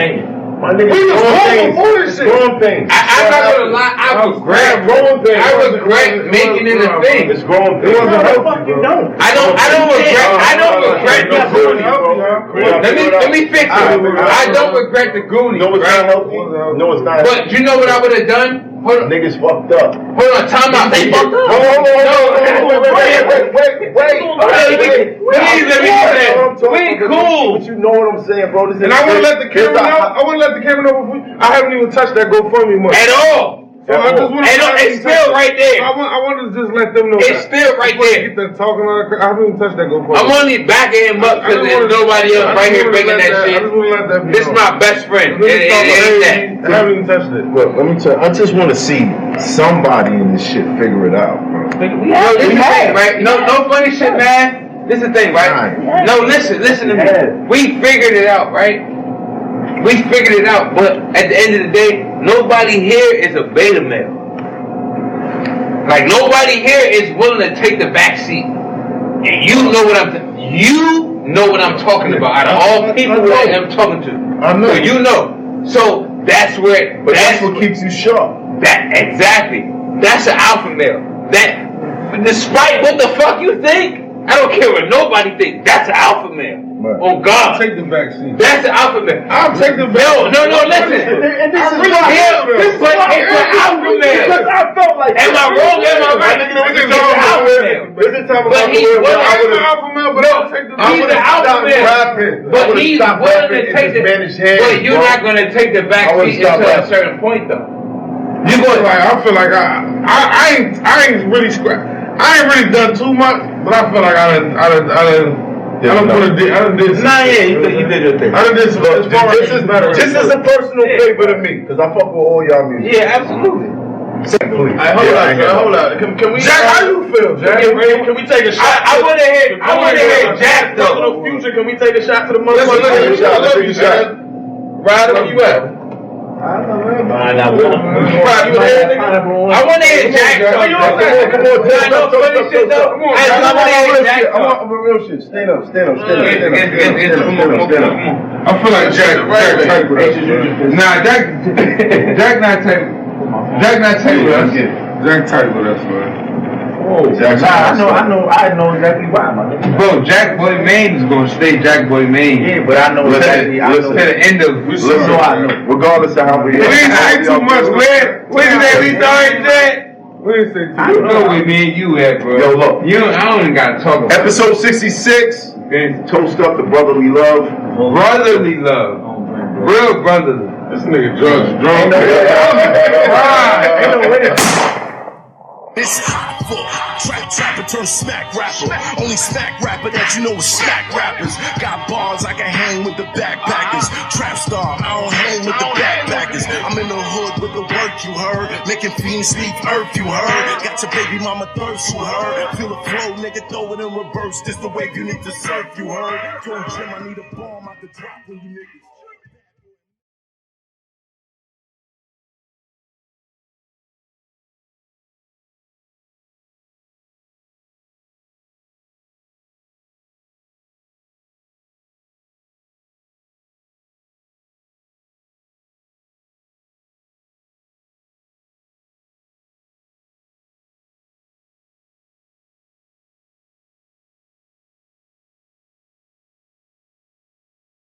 My nigga, we was going before this shit. Growing pains. I'm not gonna lie, I was great making it a thing. It's growing pains. I don't regret the Goonies. Let me fix it. I don't regret the Goonies. No, it's not healthy. No, it's not healthy. But you know what I would have done? Hold on. Niggas fucked up. Hold on, time out. They fucked up. Hold on. Wait. Please let me say we cool. But you know what I'm saying, bro. And I want to let the camera know. I want to let the camera know. I haven't even touched that GoFundMe money at all. So I just want it's still right there. I want to just let them know. It's still right there. Get them talking on. I haven't even touched that GoFundMe. I'm only backing him up because there's nobody else right here bringing that shit. This is my best friend. It ain't that. I haven't even touched it. Look, let me tell you. I just want to see somebody in this shit figure it out, bro. We have, right? No funny shit, man. This is the thing, right? No, listen to me. We figured it out, right? We figured it out, but at the end of the day, nobody here is a beta male. Like nobody here is willing to take the back seat. And you know what I'm talking about. Out of all people that I'm talking to, I know. So you know. So that's where. But that's what keeps you sharp. That exactly. That's an alpha male. That, despite what the fuck you think, I don't care what nobody thinks. That's an alpha male. Right. Oh God! I'll take the back seat. That's the alpha male. I'll take the back. No. Listen. And this is But it's an alpha male. Because I felt like. Am I wrong? Am I right? This is alpha male. But he's the alpha male. But I'll take the. He's the alpha male. But he's willing to take the. But you're not going to take the back seat until a certain point, though. You go like I feel like I ain't really I ain't really done too much, but I feel like I done did. Nah, yeah, you did your thing. I done did some. This is a personal favor to me because I fuck with all y'all music. Yeah, absolutely. Please. Hold on. Can we? Jack, how you feel, Jack? Can we take a shot? I want to hear Jack though. Future, can we take a shot to the motherfucker? Let's take a shot. Ryder, where you at? I want to hear Jack talk. Come on, Jack. I want real shit. Stand up. I feel like Jack tight with us. Nah, Jack not tight with us. Jack tight with us, man. I know exactly why, my nigga. Bro, Jack Boy Maine is gonna stay Jack Boy Maine. Yeah, but I know exactly. To the end of. Regardless of how we. We didn't say too much. Where did we start, Jack? We didn't say too much. I know where me and you at, bro. Yo, look. I don't even gotta talk about Episode 66. Toast up to brotherly love. Brotherly love. Real brotherly. This nigga drunk. This is for turn smack rapper. Only smack rapper that you know is smack rappers. Got bars, I can hang with the backpackers. Trap star, I don't hang with the backpackers. I'm in the hood with the work, you heard. Making fiends leave earth, you heard. Got your baby mama thirst, you heard. Feel the flow, nigga, throw it in reverse. This the wave you need to surf, you heard. Told Jim I need a bomb I could drop when you niggas.